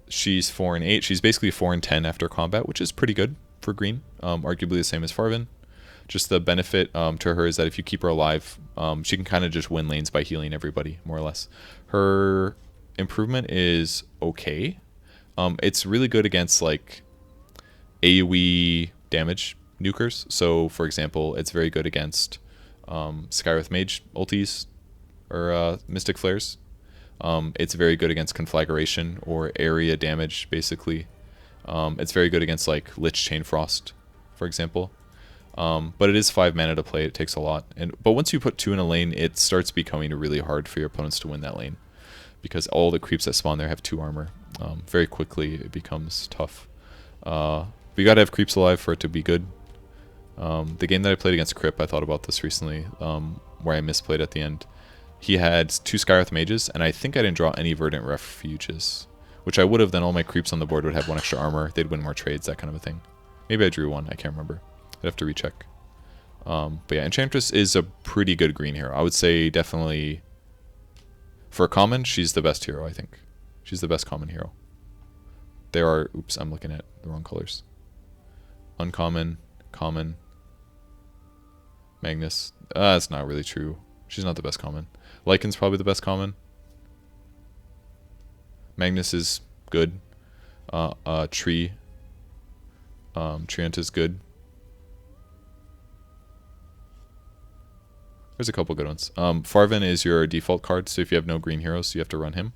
Speaker 1: She's 4 and 8. She's basically 4 and 10 after combat, which is pretty good for green. Arguably the same as Farvin. Just the benefit to her is that if you keep her alive, she can kind of just win lanes by healing everybody, more or less. Her improvement is okay. It's really good against like AoE damage nukers. So, for example, it's very good against Skywrath Mage ultis or Mystic Flares. It's very good against conflagration or area damage, basically. It's very good against like Lich Chain Frost, for example. But it is 5 mana to play. It takes a lot. But once you put 2 in a lane, it starts becoming really hard for your opponents to win that lane, because all the creeps that spawn there have 2 armor. Very quickly it becomes tough. We gotta have creeps alive for it to be good. The game that I played against Crip, I thought about this recently, where I misplayed at the end. He had 2 Skywrath mages, and I think I didn't draw any Verdant Refuges, which I would have. Then all my creeps on the board would have 1 extra armor. They'd win more trades, that kind of a thing. Maybe I drew 1. I can't remember. I'd have to recheck. But yeah, Enchantress is a pretty good green hero. I would say definitely, for a common, she's the best hero, I think. She's the best common hero. There are... Oops, I'm looking at the wrong colors. Uncommon, common, Magnus. That's not really true. She's not the best common. Lycan's probably the best common. Magnus is good. Tree. Treant is good. There's a couple good ones. Farven is your default card, so if you have no green heroes, you have to run him.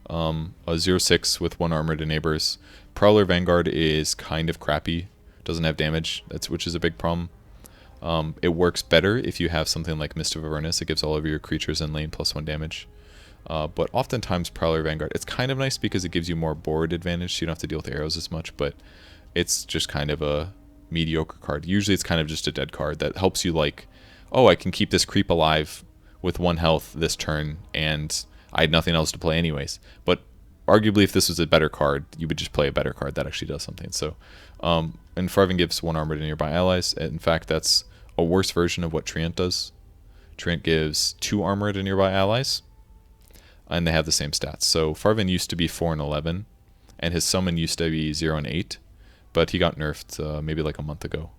Speaker 1: A 0/6 with 1 armor to neighbors. Prowler Vanguard is kind of crappy. Doesn't have damage, which is a big problem. It works better if you have something like Mist of Avernus. It gives all of your creatures in lane +1 damage. But oftentimes Prowler Vanguard, it's kind of nice because it gives you more board advantage, so you don't have to deal with arrows as much, but it's just kind of a mediocre card. Usually it's kind of just a dead card that helps you, like, oh, I can keep this creep alive with 1 health this turn, and I had nothing else to play anyways. But arguably, if this was a better card, you would just play a better card that actually does something. So, and Farven gives 1 armor to nearby allies. In fact, that's a worse version of what Treant does. Treant gives 2 armor to nearby allies, and they have the same stats. So Farven used to be 4 and 11, and his summon used to be 0 and 8, but he got nerfed maybe like a month ago.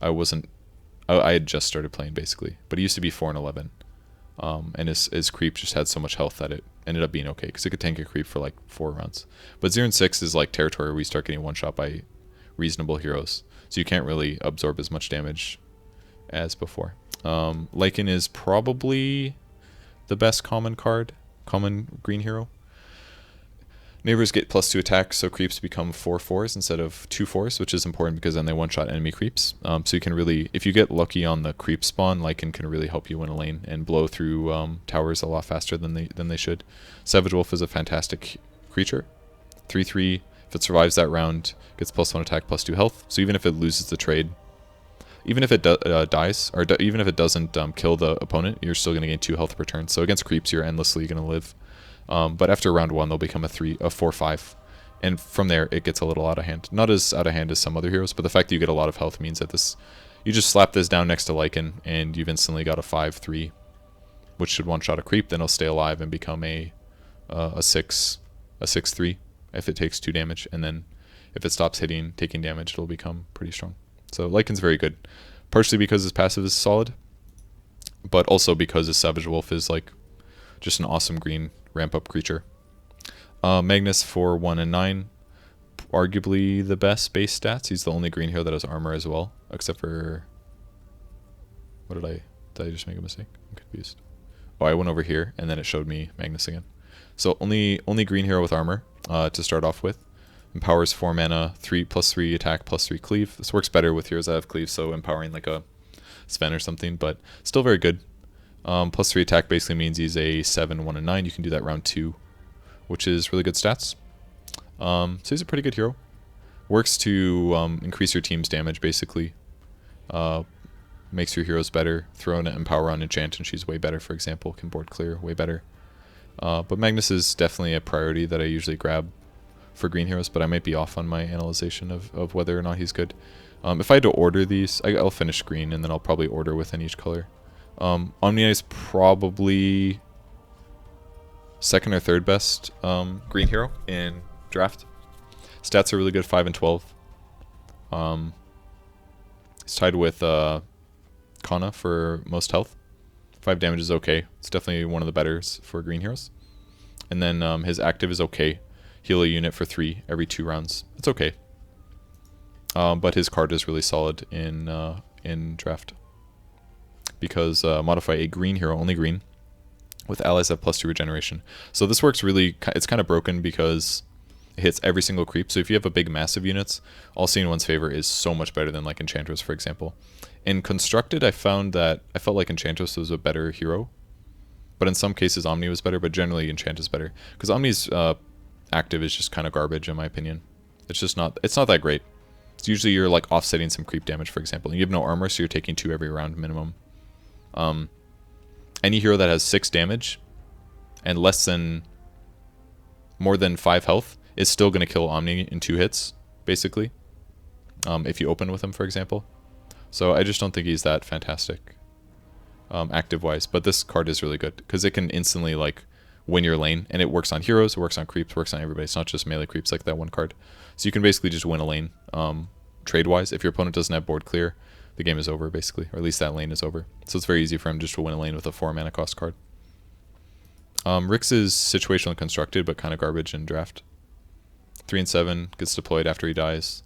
Speaker 1: I had just started playing, basically, but he used to be 4 and 11, and his creep just had so much health that it ended up being okay, because it could tank a creep for like 4 rounds. But 0 and 6 is like territory where you start getting one-shot by reasonable heroes, so you can't really absorb as much damage as before. Lycan is probably the best common green hero. Neighbors get +2 attack, so creeps become 4/4s instead of 2/4s, which is important because then they one-shot enemy creeps. So you can really, if you get lucky on the creep spawn, Lycan can really help you win a lane and blow through towers a lot faster than they should. Savage Wolf is a fantastic creature. 3/3, if it survives that round, gets +1 attack, +2 health. So even if it loses the trade, even if it dies, or even if it doesn't kill the opponent, you're still going to gain 2 health per turn. So against creeps, you're endlessly going to live. But after round 1, they'll become a 4/5, and from there it gets a little out of hand. Not as out of hand as some other heroes, but the fact that you get a lot of health means that you just slap this down next to Lycan, and you've instantly got a 5/3, which should one-shot a creep. Then it'll stay alive and become a 6/3 if it takes 2 damage, and then if it stops taking damage, it'll become pretty strong. So Lycan's very good, partially because his passive is solid, but also because his Savage Wolf is like just an awesome green ramp-up creature. Magnus for 1 and 9, arguably the best base stats. He's the only green hero that has armor as well, except for... Did I just make a mistake? I'm confused. Oh, I went over here, and then it showed me Magnus again. So only green hero with armor to start off with. Empowers 4 mana, 3+3 attack, +3 cleave. This works better with heroes that have cleave, so empowering like a Sven or something, but still very good. +3 attack basically means he's a 7, 1, and 9. You can do that round 2, which is really good stats. So he's a pretty good hero. Works to increase your team's damage, basically. Makes your heroes better. Throw an Empower on Enchant, and she's way better, for example. Can board clear, way better. But Magnus is definitely a priority that I usually grab for green heroes, but I might be off on my analyzation of whether or not he's good. If I had to order these, I'll finish green, and then I'll probably order within each color. Omnia is probably 2nd or 3rd best green hero in draft. Stats are really good, 5 and 12. It's tied with Kana for most health. 5 damage is okay. It's definitely one of the betters for green heroes. And then his active is okay. Heal a unit for 3 every 2 rounds. It's okay. But his card is really solid in draft. Because modify a green hero, only green, with allies that have +2 regeneration. So this works really, it's kind of broken because It hits every single creep. So if you have a big massive units, All Seeing One's favor is so much better than like Enchantress, for example. In Constructed, I found that I felt like Enchantress was a better hero. But in some cases, Omni was better, but generally Enchant is better. Because Omni's active is just kind of garbage, in my opinion. It's just not, it's not that great. It's usually you're like offsetting some creep damage, for example. And you have no armor, so you're taking 2 every round minimum. Any hero that has 6 damage and more than 5 health is still going to kill Omni in 2 hits, basically. If you open with him, for example. So I just don't think he's that fantastic, active-wise. But this card is really good, because it can instantly, like, win your lane. And it works on heroes, it works on creeps, it works on everybody. It's not just melee creeps like that one card. So you can basically just win a lane, trade-wise. If your opponent doesn't have board clear, the game is over, basically. Or at least that lane is over. So it's very easy for him just to win a lane with a 4 mana cost card. Rix is situationally constructed, but kind of garbage in draft. 3 and 7, gets deployed after he dies.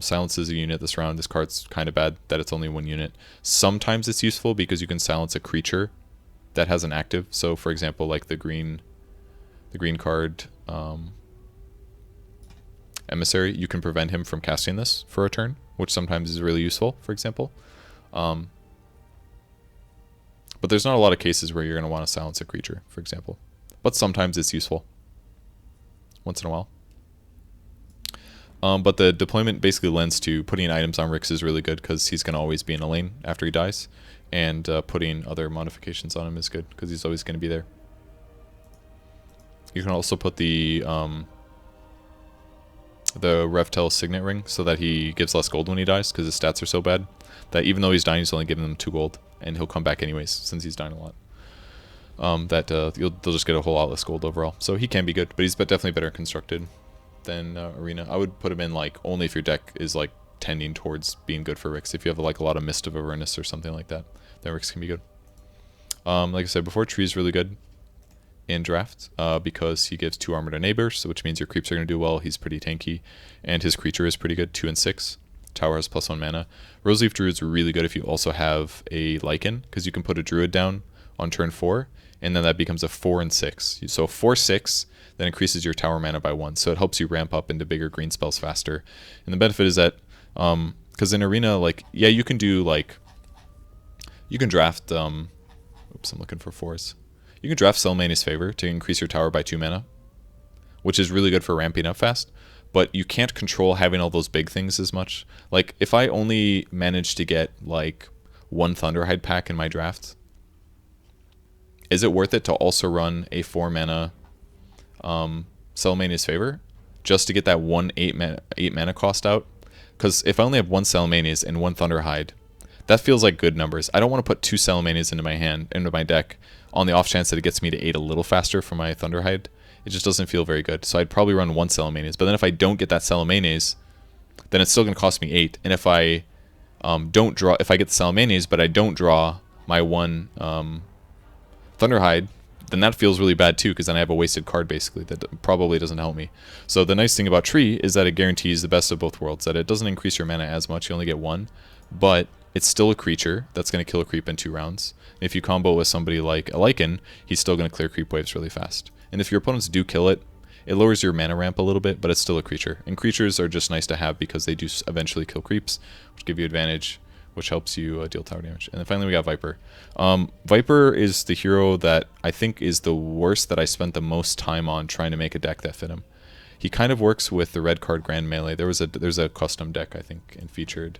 Speaker 1: Silences a unit this round. This card's kind of bad that it's only 1 unit. Sometimes it's useful because you can silence a creature that has an active. So for example, like the green card, Emissary, you can prevent him from casting this for a turn, which sometimes is really useful, for example. But there's not a lot of cases where you're going to want to silence a creature, for example. But sometimes it's useful. Once in a while. But the deployment basically lends to putting items on Rix is really good, because he's going to always be in a lane after he dies. And putting other modifications on him is good, because he's always going to be there. You can also put the Revtel Signet Ring, so that he gives less gold when he dies, because his stats are so bad that even though he's dying, he's only giving them 2 gold. And he'll come back anyways, since he's dying a lot. They'll just get a whole lot less gold overall. So he can be good, but he's definitely better constructed than Arena. I would put him in like only if your deck is like tending towards being good for Rix. If you have like a lot of Mist of Avernus or something like that, then Rix can be good. Like I said before, Tree is really good in draft because he gives 2 armor to neighbors, which means your creeps are going to do well. He's pretty tanky, and his creature is pretty good, 2 and 6. Tower has +1 mana. Roseleaf Druid's really good if you also have a Lycan, because you can put a Druid down on turn 4, and then that becomes a 4 and 6. So 4/6 then increases your tower mana by 1, so it helps you ramp up into bigger green spells faster. And the benefit is that, because in Arena, like, yeah, you can do, like, you can draft, oops, I'm looking for 4s. You can draft Selmani's Favor to increase your tower by 2 mana, which is really good for ramping up fast. But you can't control having all those big things as much. Like, if I only manage to get, like, 1 Thunderhide pack in my draft, is it worth it to also run a 4 mana Selmani's Favor just to get that 1 8 mana cost out? Because if I only have 1 Selmani's and 1 Thunderhide, that feels like good numbers. I don't want to put 2 Selmani's into my deck on the off chance that it gets me to 8 a little faster for my Thunderhide. It just doesn't feel very good. So I'd probably run 1 Salamani's. But then if I don't get that Salamani's, then it's still going to cost me 8. And if I if I get the Salamani's, but I don't draw my 1 Thunderhide, then that feels really bad too, because then I have a wasted card basically that probably doesn't help me. So the nice thing about Tree is that it guarantees the best of both worlds, that it doesn't increase your mana as much, you only get 1, but it's still a creature that's going to kill a creep in 2 rounds. If you combo with somebody like a Lycan, he's still going to clear creep waves really fast. And if your opponents do kill it, it lowers your mana ramp a little bit, but it's still a creature. And creatures are just nice to have because they do eventually kill creeps, which give you advantage, which helps you deal tower damage. And then finally we got Viper. Viper is the hero that I think is the worst that I spent the most time on trying to make a deck that fit him. He kind of works with the red card Grand Melee. There's a custom deck, I think, in Featured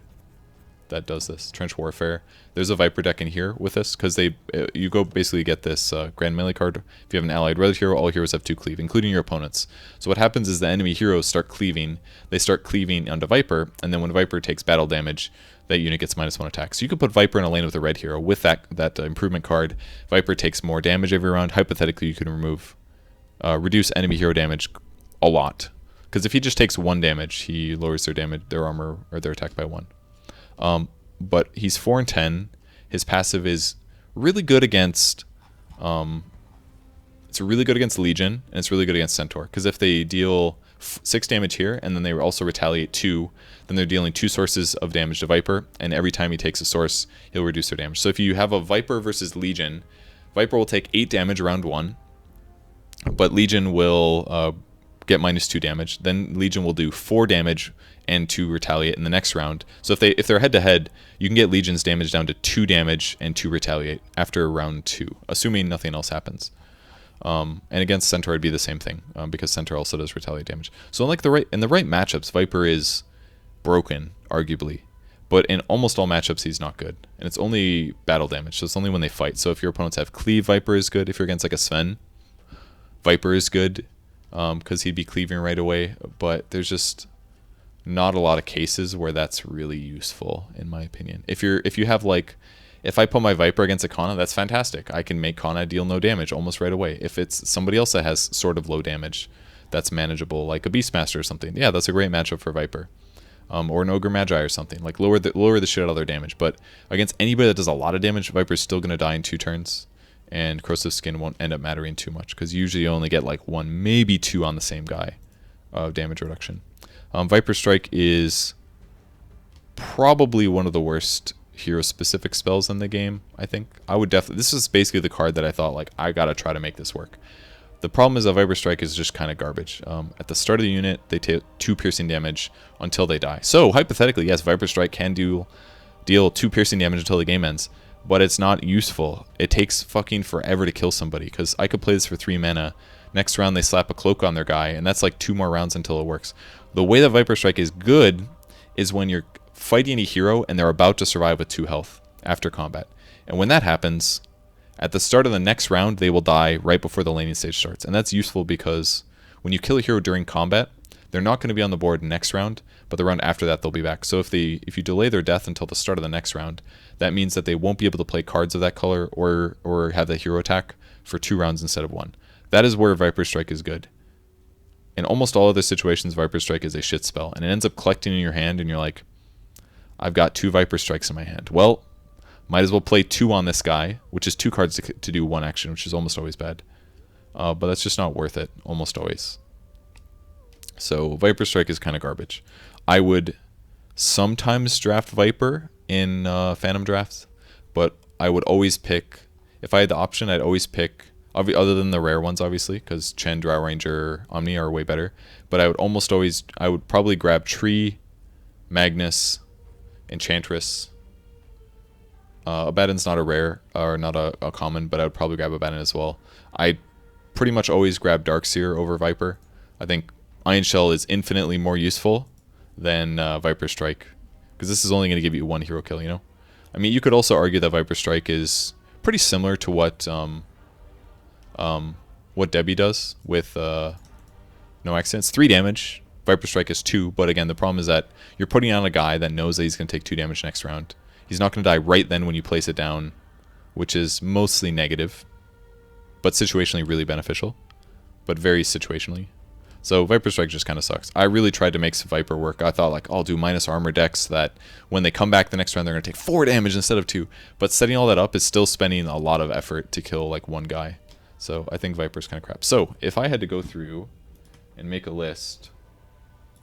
Speaker 1: that does this. Trench Warfare. There's a Viper deck in here with this, because you go basically get this Grand Melee card. If you have an allied red hero, all heroes have 2 cleave, including your opponents. So what happens is the enemy heroes start cleaving. They start cleaving onto Viper, and then when Viper takes battle damage, that unit gets -1 attack. So you could put Viper in a lane with a red hero with that improvement card. Viper takes more damage every round. Hypothetically, you can reduce enemy hero damage a lot. Because if he just takes 1 damage, he lowers their armor or their attack by 1. But he's 4 and 10. His passive is really good against it's really good against Legion, and it's really good against Centaur, because if they deal 6 damage here and then they also retaliate 2, then they're dealing 2 sources of damage to Viper, and every time he takes a source, he'll reduce their damage. So if you have a Viper versus Legion, Viper will take 8 damage round 1, but Legion will get -2 damage. Then Legion will do 4 damage and 2 retaliate in the next round. So if they're head to head, you can get Legion's damage down to 2 damage and 2 retaliate after round 2, assuming nothing else happens. And against Centaur it'd be the same thing, because Centaur also does retaliate damage. So in the right matchups, Viper is broken, arguably. But in almost all matchups, he's not good. And it's only battle damage, so it's only when they fight. So if your opponents have cleave, Viper is good. If you're against like a Sven, Viper is good, because he'd be cleaving right away. But there's just not a lot of cases where that's really useful, in my opinion. If you have like, if I put my Viper against a Kana, that's fantastic. I can make Kana deal no damage almost right away. If it's somebody else that has sort of low damage, that's manageable, like a Beastmaster or something. Yeah, that's a great matchup for Viper. Or an Ogre Magi or something. Like lower the shit out of their damage. But against anybody that does a lot of damage, Viper's still going to die in 2 turns. And Corrosive Skin won't end up mattering too much, because usually you only get like 1, maybe 2 on the same guy of damage reduction. Viper Strike is probably one of the worst hero-specific spells in the game, I think. I would definitely... This is basically the card that I thought, like, I gotta try to make this work. The problem is that Viper Strike is just kind of garbage. At the start of the unit, they take 2 piercing damage until they die. So, hypothetically, yes, Viper Strike can deal 2 piercing damage until the game ends, but it's not useful. It takes fucking forever to kill somebody, because I could play this for 3 mana. Next round, they slap a cloak on their guy, and that's like 2 more rounds until it works. The way that Viper Strike is good is when you're fighting a hero and they're about to survive with 2 health after combat. And when that happens, at the start of the next round, they will die right before the laning stage starts. And that's useful because when you kill a hero during combat, they're not going to be on the board next round, but the round after that they'll be back. So if you delay their death until the start of the next round, that means that they won't be able to play cards of that color or have the hero attack for 2 rounds instead of 1. That is where Viper Strike is good. In almost all other situations, Viper Strike is a shit spell, and it ends up collecting in your hand, and you're like, I've got 2 Viper Strikes in my hand. Well, might as well play 2 on this guy, which is 2 cards to do 1 action, which is almost always bad. But that's just not worth it, almost always. So Viper Strike is kind of garbage. I would sometimes draft Viper in Phantom drafts, but I would always pick, if I had the option, I'd always pick, other than the rare ones, obviously, because Chen, Drow Ranger, Omni are way better. But I would probably grab Tree, Magnus, Enchantress. Abaddon's not a rare, or not a common, but I would probably grab Abaddon as well. I pretty much always grab Darkseer over Viper. I think Iron Shell is infinitely more useful than Viper Strike, because this is only going to give you 1 hero kill, you know? I mean, you could also argue that Viper Strike is pretty similar to what Debbie does with No Accidents. 3 damage. Viper Strike is 2, but again, the problem is that you're putting on a guy that knows that he's going to take 2 damage next round. He's not going to die right then when you place it down, which is mostly negative, but situationally really beneficial, but very situationally. So Viper Strike just kind of sucks. I really tried to make some Viper work. I thought, like, I'll do minus armor decks that when they come back the next round, they're going to take 4 damage instead of 2. But setting all that up is still spending a lot of effort to kill, like, 1 guy. So I think Viper's kind of crap. So if I had to go through and make a list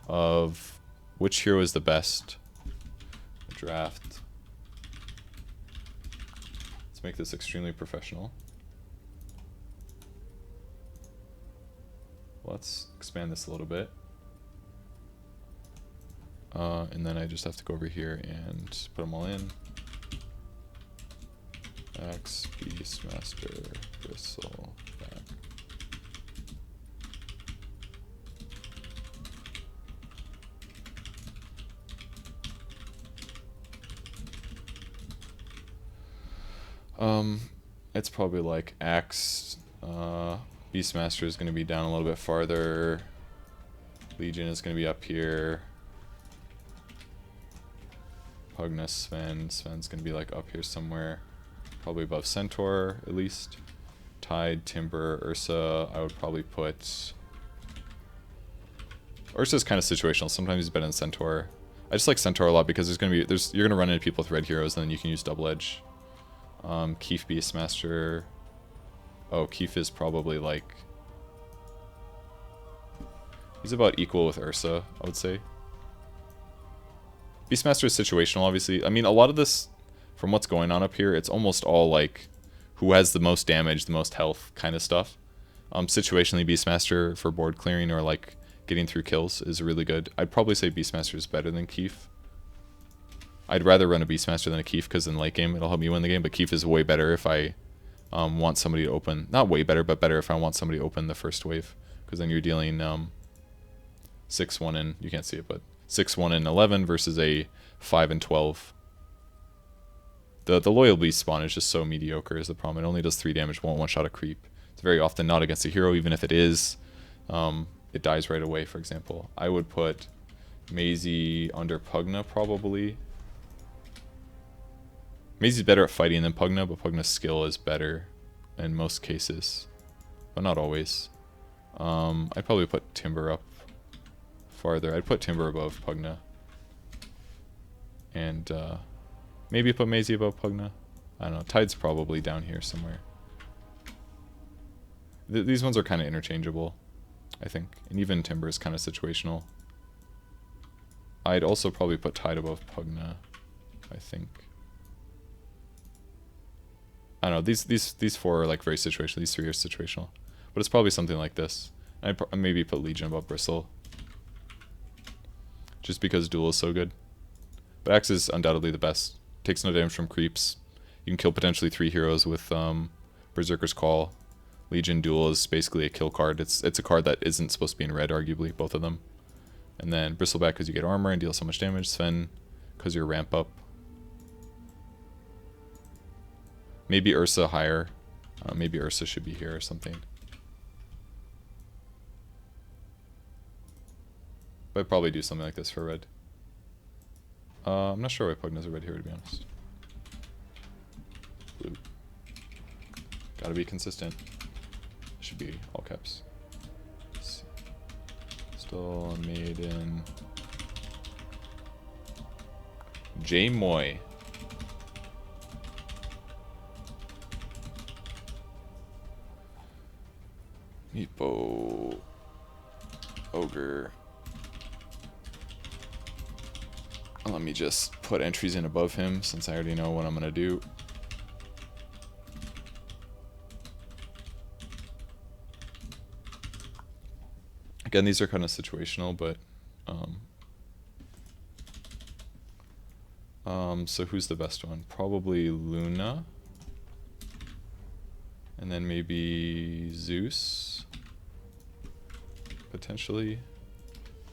Speaker 1: of which hero is the best draft, let's make this extremely professional. Let's expand this a little bit. And then I just have to go over here and put them all in. Axe, Beastmaster, Bristle, back. It's probably like Axe, Beastmaster is going to be down a little bit farther. Legion is going to be up here. Pugna, Sven's going to be like up here somewhere. Probably above Centaur, at least. Tide, Timber, Ursa. I would probably put... Ursa's kind of situational. Sometimes he's better than Centaur. I just like Centaur a lot because you're going to run into people with red heroes and then you can use double edge. Keef, Beastmaster. Oh, Keef is probably like... He's about equal with Ursa, I would say. Beastmaster is situational, obviously. I mean, a lot of this, from what's going on up here, it's almost all like who has the most damage, the most health kind of stuff. Situationally, Beastmaster for board clearing or like getting through kills is really good. I'd probably say Beastmaster is better than Keef. I'd rather run a Beastmaster than a Keef because in late game it'll help me win the game, but Keef is way better if I want somebody to open. Not way better, but better if I want somebody to open the first wave, because then you're dealing 6-1 and you can't see it, but 6-1 and 11 versus a 5 and 12. The Loyal Beast spawn is just so mediocre is the problem. It only does 3 damage, won't one-shot a creep. It's very often not against a hero, even if it is. It dies right away, for example. I would put Maisie under Pugna, probably. Maisie's better at fighting than Pugna, but Pugna's skill is better in most cases. But not always. I'd probably put Timber up farther. I'd put Timber above Pugna. And maybe put Maisie above Pugna. I don't know. Tide's probably down here somewhere. These ones are kind of interchangeable, I think. And even Timber is kind of situational. I'd also probably put Tide above Pugna, I think. I don't know. These 4 are like very situational. These 3 are situational. But it's probably something like this. I'd maybe put Legion above Bristle. Just because Duel is so good. But Axe is undoubtedly the best. Takes no damage from creeps. You can kill potentially 3 heroes with Berserker's Call. Legion Duel is basically a kill card. It's a card that isn't supposed to be in red, arguably, both of them. And then Bristleback because you get armor and deal so much damage. Sven because you're ramp up. Maybe Ursa higher. Maybe Ursa should be here or something. But I'd probably do something like this for red. I'm not sure why Pugna's a red hero, to be honest. Blue. Gotta be consistent. Should be all caps. Still a Maiden. Jimoi. Meepo. Ogre. Let me just put entries in above him since I already know what I'm gonna do. Again, these are kind of situational, but so who's the best one? Probably Luna. And then maybe Zeus. Potentially.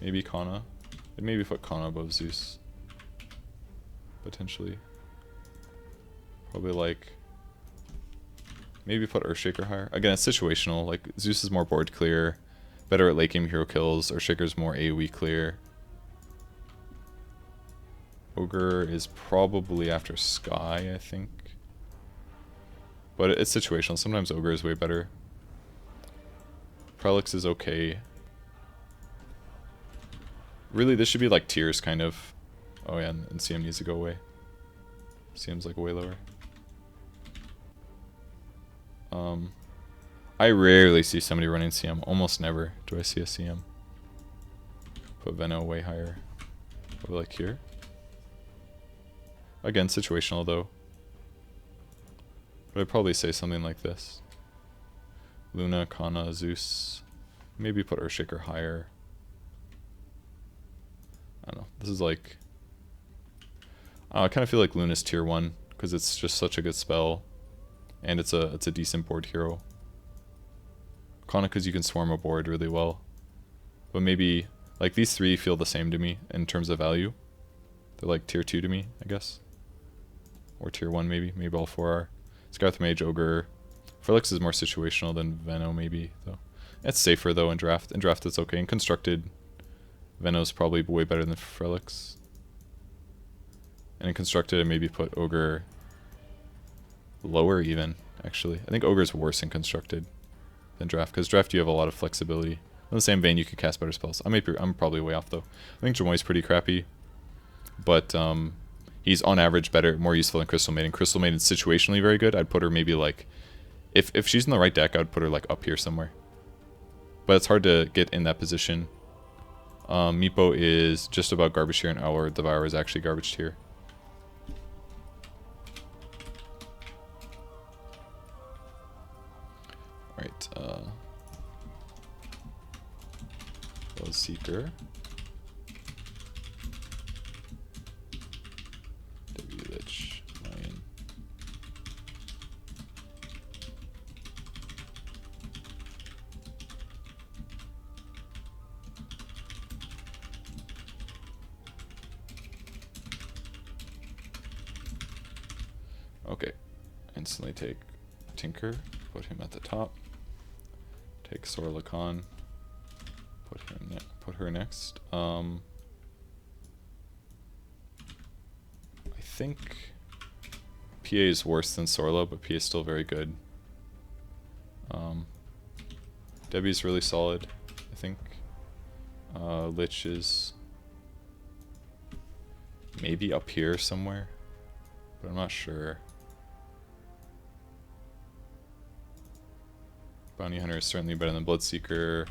Speaker 1: Maybe Kana. I'd maybe put Kana above Zeus. Potentially. Probably like... Maybe put Earthshaker higher. Again, it's situational. Like, Zeus is more board clear. Better at late game hero kills. Earthshaker's more AoE clear. Ogre is probably after Sky, I think. But it's situational. Sometimes Ogre is way better. Pollux is okay. Really, this should be like tiers, kind of. Oh yeah, and CM needs to go away. CM's like way lower. I rarely see somebody running CM. Almost never do I see a CM. Put Veno way higher. Probably like here. Again, situational though. But I'd probably say something like this. Luna, Kana, Zeus. Maybe put Earthshaker higher. I don't know. This is like... I kind of feel like Luna's tier 1 because it's just such a good spell. And it's a decent board hero. Kana because you can swarm a board really well. But maybe... Like these 3 feel the same to me in terms of value. They're like tier 2 to me, I guess. Or tier 1 maybe. Maybe all 4 are. Skywrath Mage, Ogre. Pollux is more situational than Veno maybe, though. It's safer though in draft. In draft it's okay. In constructed, Veno's probably way better than Pollux. And in constructed I maybe put Ogre lower even, actually. I think Ogre's worse in constructed than draft, because draft you have a lot of flexibility. In the same vein you can cast better spells. I'm probably way off though. I think Jimoi's pretty crappy. But he's on average better, more useful than Crystal Maiden. Crystal Maiden's situationally very good. I'd put her maybe like, if she's in the right deck, I'd put her like up here somewhere. But it's hard to get in that position. Meepo is just about garbage tier, and Our Devourer is actually garbage tier. Alright, Bloodseeker. W Lich, Lion. Okay, instantly take Tinker, put him at the top. Take Sorlakan, put her next. I think PA is worse than Sorla, but PA is still very good. Debbie's really solid, I think. Lich is maybe up here somewhere, but I'm not sure. Bounty Hunter is certainly better than Bloodseeker.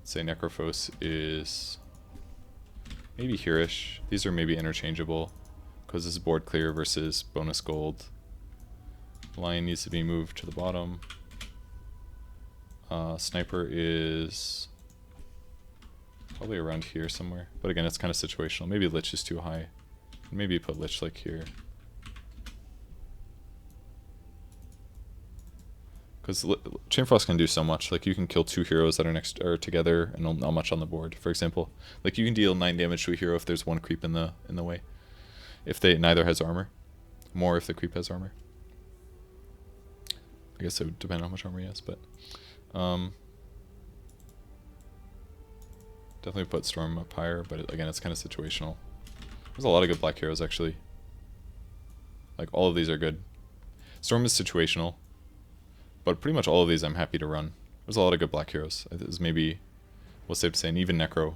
Speaker 1: Let's say Necrophos is maybe here-ish. These are maybe interchangeable because this is board clear versus bonus gold. Lion needs to be moved to the bottom. Sniper is probably around here somewhere, but again, it's kind of situational. Maybe Lich is too high. Maybe put Lich like here. Because Chainfrost can do so much. Like you can kill 2 heroes that are next or together and not much on the board. For example, like you can deal 9 damage to a hero if there's 1 creep in the way. If they neither has armor, more if the creep has armor. I guess it would depend on how much armor he has, but definitely put Storm up higher. But again, it's kind of situational. There's a lot of good black heroes actually. Like all of these are good. Storm is situational. But pretty much all of these I'm happy to run. There's a lot of good black heroes. There's maybe, what's safe to say, and even Necro.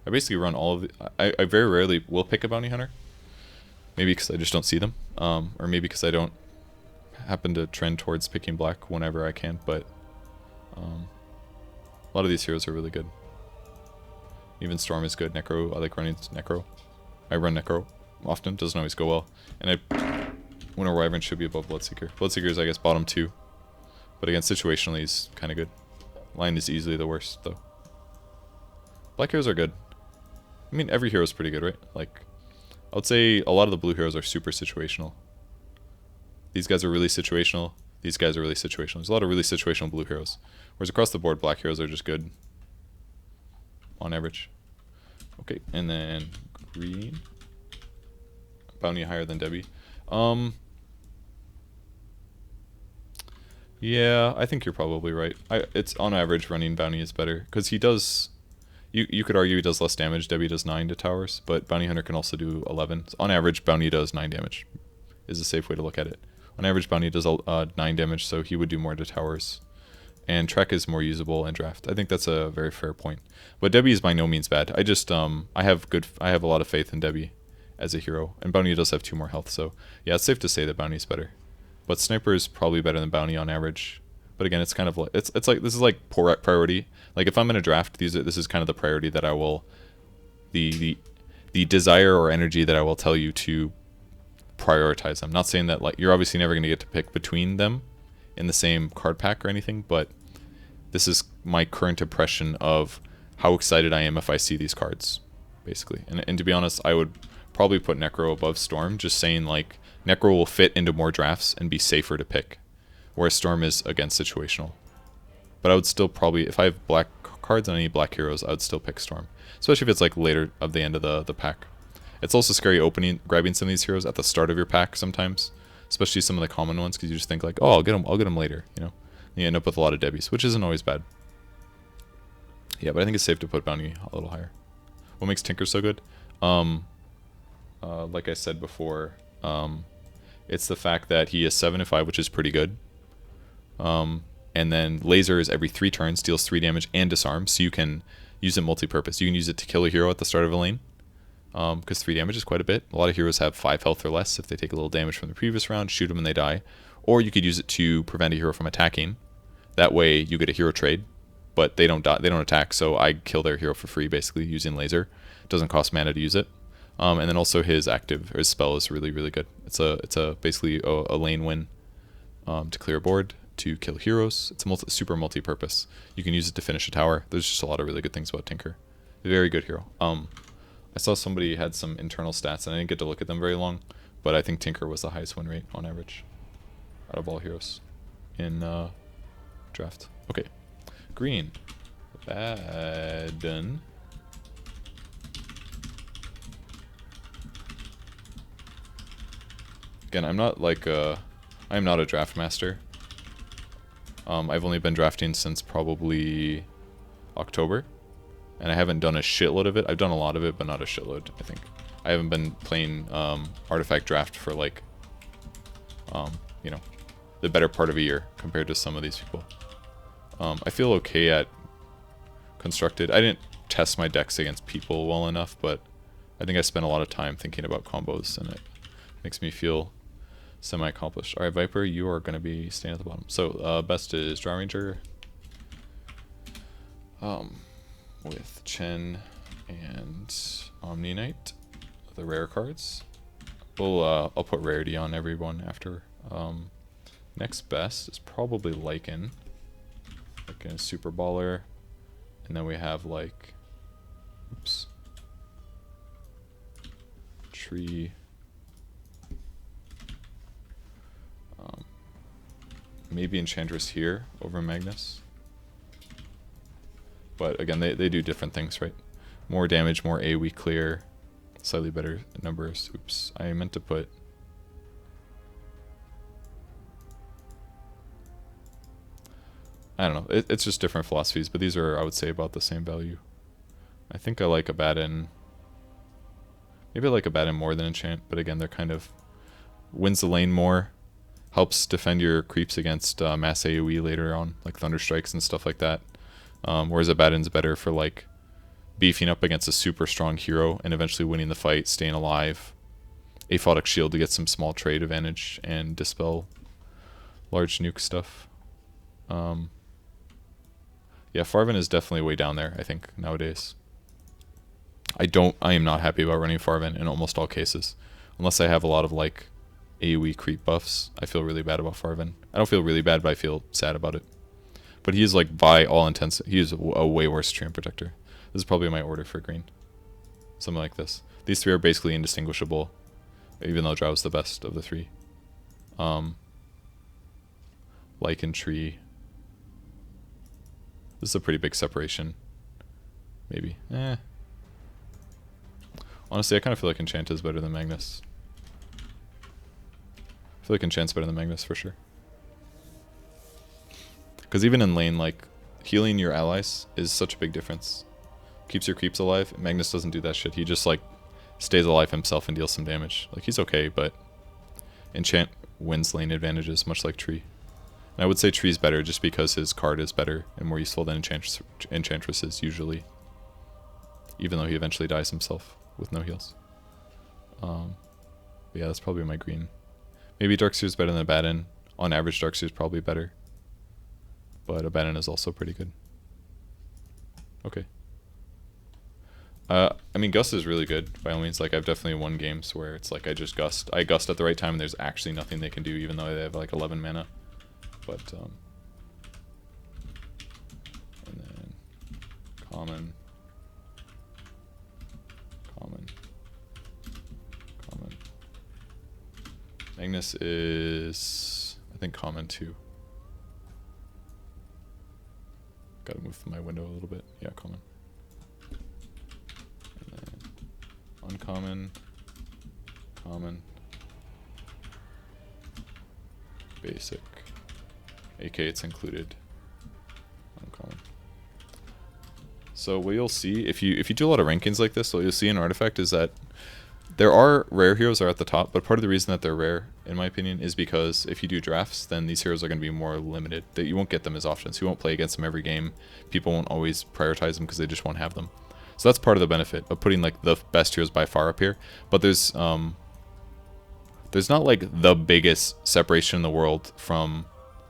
Speaker 1: I basically run all of the, I very rarely will pick a bounty hunter. Maybe because I just don't see them. Or maybe because I don't happen to trend towards picking black whenever I can. But a lot of these heroes are really good. Even Storm is good. Necro, I like running Necro. I run Necro often. Doesn't always go well. And Winter Wyvern should be above Bloodseeker. Bloodseeker is, I guess, bottom 2. But again, situationally, he's kind of good. Lion is easily the worst, though. Black heroes are good. I mean, every hero is pretty good, right? Like, I would say a lot of the blue heroes are super situational. These guys are really situational. These guys are really situational. There's a lot of really situational blue heroes. Whereas across the board, black heroes are just good. On average. Okay, and then green. Bounty higher than Debbie. Yeah, I think you're probably right. It's on average running Bounty is better because he does. You could argue he does less damage. Debbie does 9 to towers, but Bounty Hunter can also do 11. So on average, Bounty does 9 damage. Is a safe way to look at it. On average, Bounty does 9 damage, so he would do more to towers. And Trek is more usable in draft. I think that's a very fair point. But Debbie is by no means bad. I just I have a lot of faith in Debbie as a hero, and Bounty does have 2 more health. So yeah, it's safe to say that Bounty is better. But Sniper is probably better than Bounty on average. But again, it's kind of like it's like this is like priority. Like if I'm in a draft, this is kind of the priority that I will, the desire or energy that I will tell you to prioritize them. Not saying that like you're obviously never going to get to pick between them in the same card pack or anything, but this is my current impression of how excited I am if I see these cards, basically. And to be honest, I would probably put Necro above Storm, just saying like Necro will fit into more drafts and be safer to pick, whereas Storm is, again, situational. But I would still probably, if I have black cards on any black heroes, I would still pick Storm, especially if it's like later of the end of the pack. It's also scary grabbing some of these heroes at the start of your pack sometimes, especially some of the common ones, because you just think like, oh, I'll get them later, you know. And you end up with a lot of Debbies, which isn't always bad. Yeah, but I think it's safe to put Bounty a little higher. What makes Tinker so good? Like I said before, it's the fact that he is 7 and 5, which is pretty good. And then Laser is every 3 turns, deals 3 damage and disarms, so you can use it multi-purpose. You can use it to kill a hero at the start of a lane, because 3 damage is quite a bit. A lot of heroes have 5 health or less if they take a little damage from the previous round, shoot them and they die. Or you could use it to prevent a hero from attacking. That way you get a hero trade, but they don't die, they don't attack, so I kill their hero for free basically using Laser. It doesn't cost mana to use it. And then also his active, or his spell is really, really good. It's basically a lane win to clear a board, to kill heroes. It's super multi-purpose. You can use it to finish a tower. There's just a lot of really good things about Tinker. Very good hero. I saw somebody had some internal stats, and I didn't get to look at them very long, but I think Tinker was the highest win rate on average out of all heroes in draft. Okay, green. Maiden. Again, I'm not like I'm not a draft master. I've only been drafting since probably October, and I haven't done a shitload of it. I've done a lot of it, but not a shitload, I think. I haven't been playing Artifact Draft for like, you know, the better part of a year compared to some of these people. I feel okay at Constructed. I didn't test my decks against people well enough, but I think I spent a lot of time thinking about combos, and it makes me feel semi-accomplished. Alright, Viper, you are going to be staying at the bottom. So, best is Draw Ranger. With Chen and Omni Knight, the rare cards. I'll put rarity on everyone after. Next best is probably Lycan. Lycan is Super Baller. And then we have like, oops, Tree. Maybe Enchantress here over Magnus. But again, they do different things, right? More damage, more AoE clear, slightly better numbers. Oops, I meant to put... I don't know, it's just different philosophies, but these are, I would say, about the same value. I think I like Abaddon. Maybe I like Abaddon more than Enchant, but again, they're kind of... wins the lane more, helps defend your creeps against mass AoE later on, like Thunder Strikes and stuff like that. Whereas Abaddon's better for like beefing up against a super strong hero and eventually winning the fight, staying alive. Aphotic Shield to get some small trade advantage and dispel large nuke stuff. Yeah, Farven is definitely way down there, I think, nowadays. I am not happy about running Farven in almost all cases. Unless I have a lot of like AoE creep buffs, I feel really bad about Farven. I don't feel really bad, but I feel sad about it. But he is like, by all intents, he is a way worse Treant Protector. This is probably my order for green. Something like this. These three are basically indistinguishable, even though Drow is the best of the three. Lycan Tree. This is a pretty big separation. Maybe. Honestly, I kind of feel like Enchant is better than Magnus. I feel like Enchant's better than Magnus for sure. Because even in lane, like, healing your allies is such a big difference. Keeps your creeps alive. Magnus doesn't do that shit. He just, like, stays alive himself and deals some damage. Like, he's okay, but Enchant wins lane advantages, much like Tree. And I would say Tree's better just because his card is better and more useful than Enchantress is usually. Even though he eventually dies himself with no heals. But yeah, that's probably my green. Maybe Darkseer's better than Abaddon. On average, Darkseer's probably better. But Abaddon is also pretty good. Okay. I mean, Gust is really good, by all means. Like, I've definitely won games where it's like I just Gust. I Gust at the right time and there's actually nothing they can do, even though they have like 11 mana. But, and then common. Magnus is, I think, common too. Gotta move my window a little bit. Yeah, common. And then uncommon, common, basic. AK, it's included. Uncommon. So what you'll see, if you do a lot of rankings like this, what you'll see in Artifact is that there are rare heroes are at the top, but part of the reason that they're rare, in my opinion, is because if you do drafts, then these heroes are going to be more limited. That you won't get them as often, so you won't play against them every game. People won't always prioritize them because they just won't have them. So that's part of the benefit of putting like the best heroes by far up here. But there's not like the biggest separation in the world from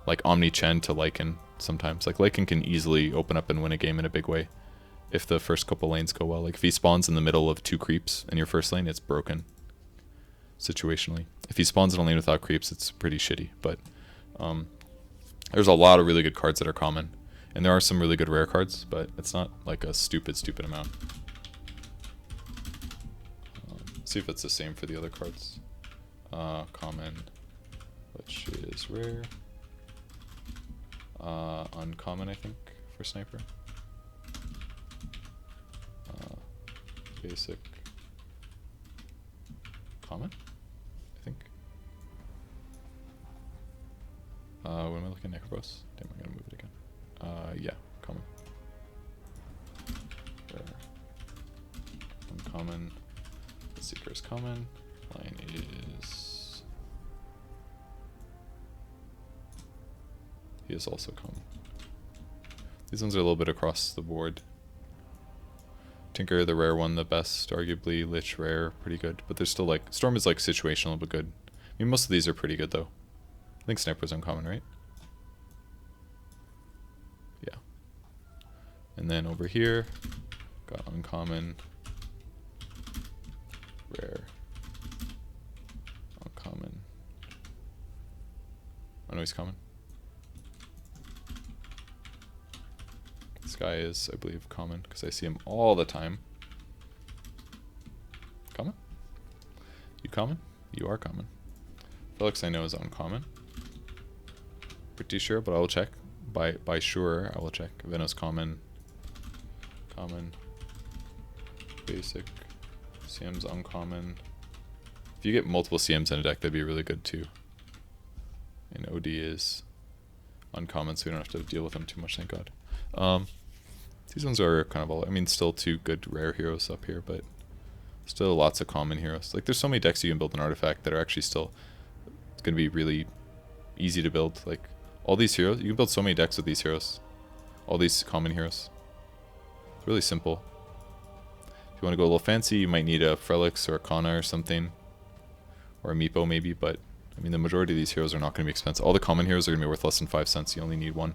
Speaker 1: like Omni Chen to Lycan sometimes. Like Lycan can easily open up and win a game in a big way if the first couple lanes go well. Like if he spawns in the middle of 2 creeps in your first lane, it's broken situationally. If he spawns in a lane without creeps, it's pretty shitty. But there's a lot of really good cards that are common, and there are some really good rare cards, but it's not like a stupid amount. see if it's the same for the other cards. Common, which is rare. Uncommon, I think, for sniper. Basic. Common, I think. What am I looking at? Necro? Damn, I'm gonna move it again. Yeah, common. Rare. Uncommon. Bloodseeker is common. Line is. He is also common. These ones are a little bit across the board. Tinker, the rare one, the best, arguably. Lich, rare, pretty good. But there's still like, Storm is like situational but good. I mean, most of these are pretty good though. I think Sniper's uncommon, right? Yeah. And then over here, got uncommon, rare, uncommon. Oh no, he's common. This guy is, I believe, common, because I see him all the time. Common? You common? You are common. Pollux I know is uncommon. Pretty sure, but I will check. By sure, I will check. Veno's common. Common. Basic. CM's uncommon. If you get multiple CMs in a deck, that'd be really good too. And OD is uncommon, so we don't have to deal with them too much, thank God. These ones are kind of all, I mean, still two good rare heroes up here, but still lots of common heroes. Like, there's so many decks you can build an artifact that are actually still going to be really easy to build. Like, all these heroes, you can build so many decks with these heroes. All these common heroes. It's really simple. If you want to go a little fancy, you might need a Pollux or a Kana or something. Or a Meepo maybe, but, I mean, the majority of these heroes are not going to be expensive. All the common heroes are going to be worth less than 5 cents. You only need one.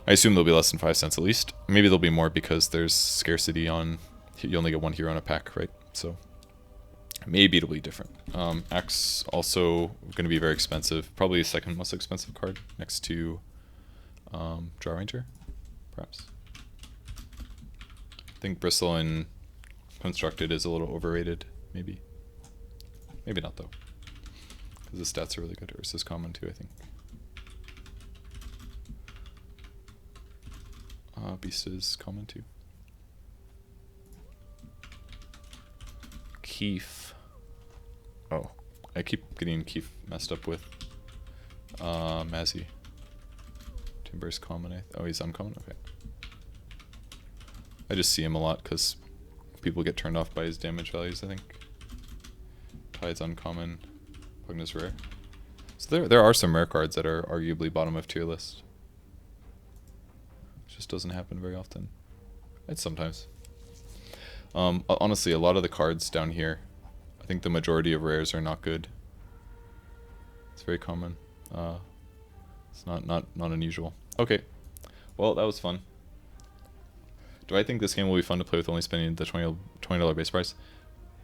Speaker 1: I assume they'll be less than 5 cents at least. Maybe they'll be more because there's scarcity on, you only get one hero on a pack, right? So maybe it'll be different. Axe also going to be very expensive. Probably the second most expensive card next to Draw Ranger, perhaps. I think Bristle and Constructed is a little overrated, maybe. Maybe not though, because the stats are really good. Ursa is common too, I think. Beast is common too. Keef. Oh, I keep getting Keef messed up with Maisie. Timber's common. Oh, he's uncommon? Okay. I just see him a lot because people get turned off by his damage values, I think. Tide's uncommon. Pugna's rare. So there are some rare cards that are arguably bottom of tier list. Just doesn't happen very often. It's sometimes. Honestly, a lot of the cards down here, I think the majority of rares are not good. It's very common. It's not unusual. Okay, well that was fun. Do I think this game will be fun to play with only spending the $20 base price?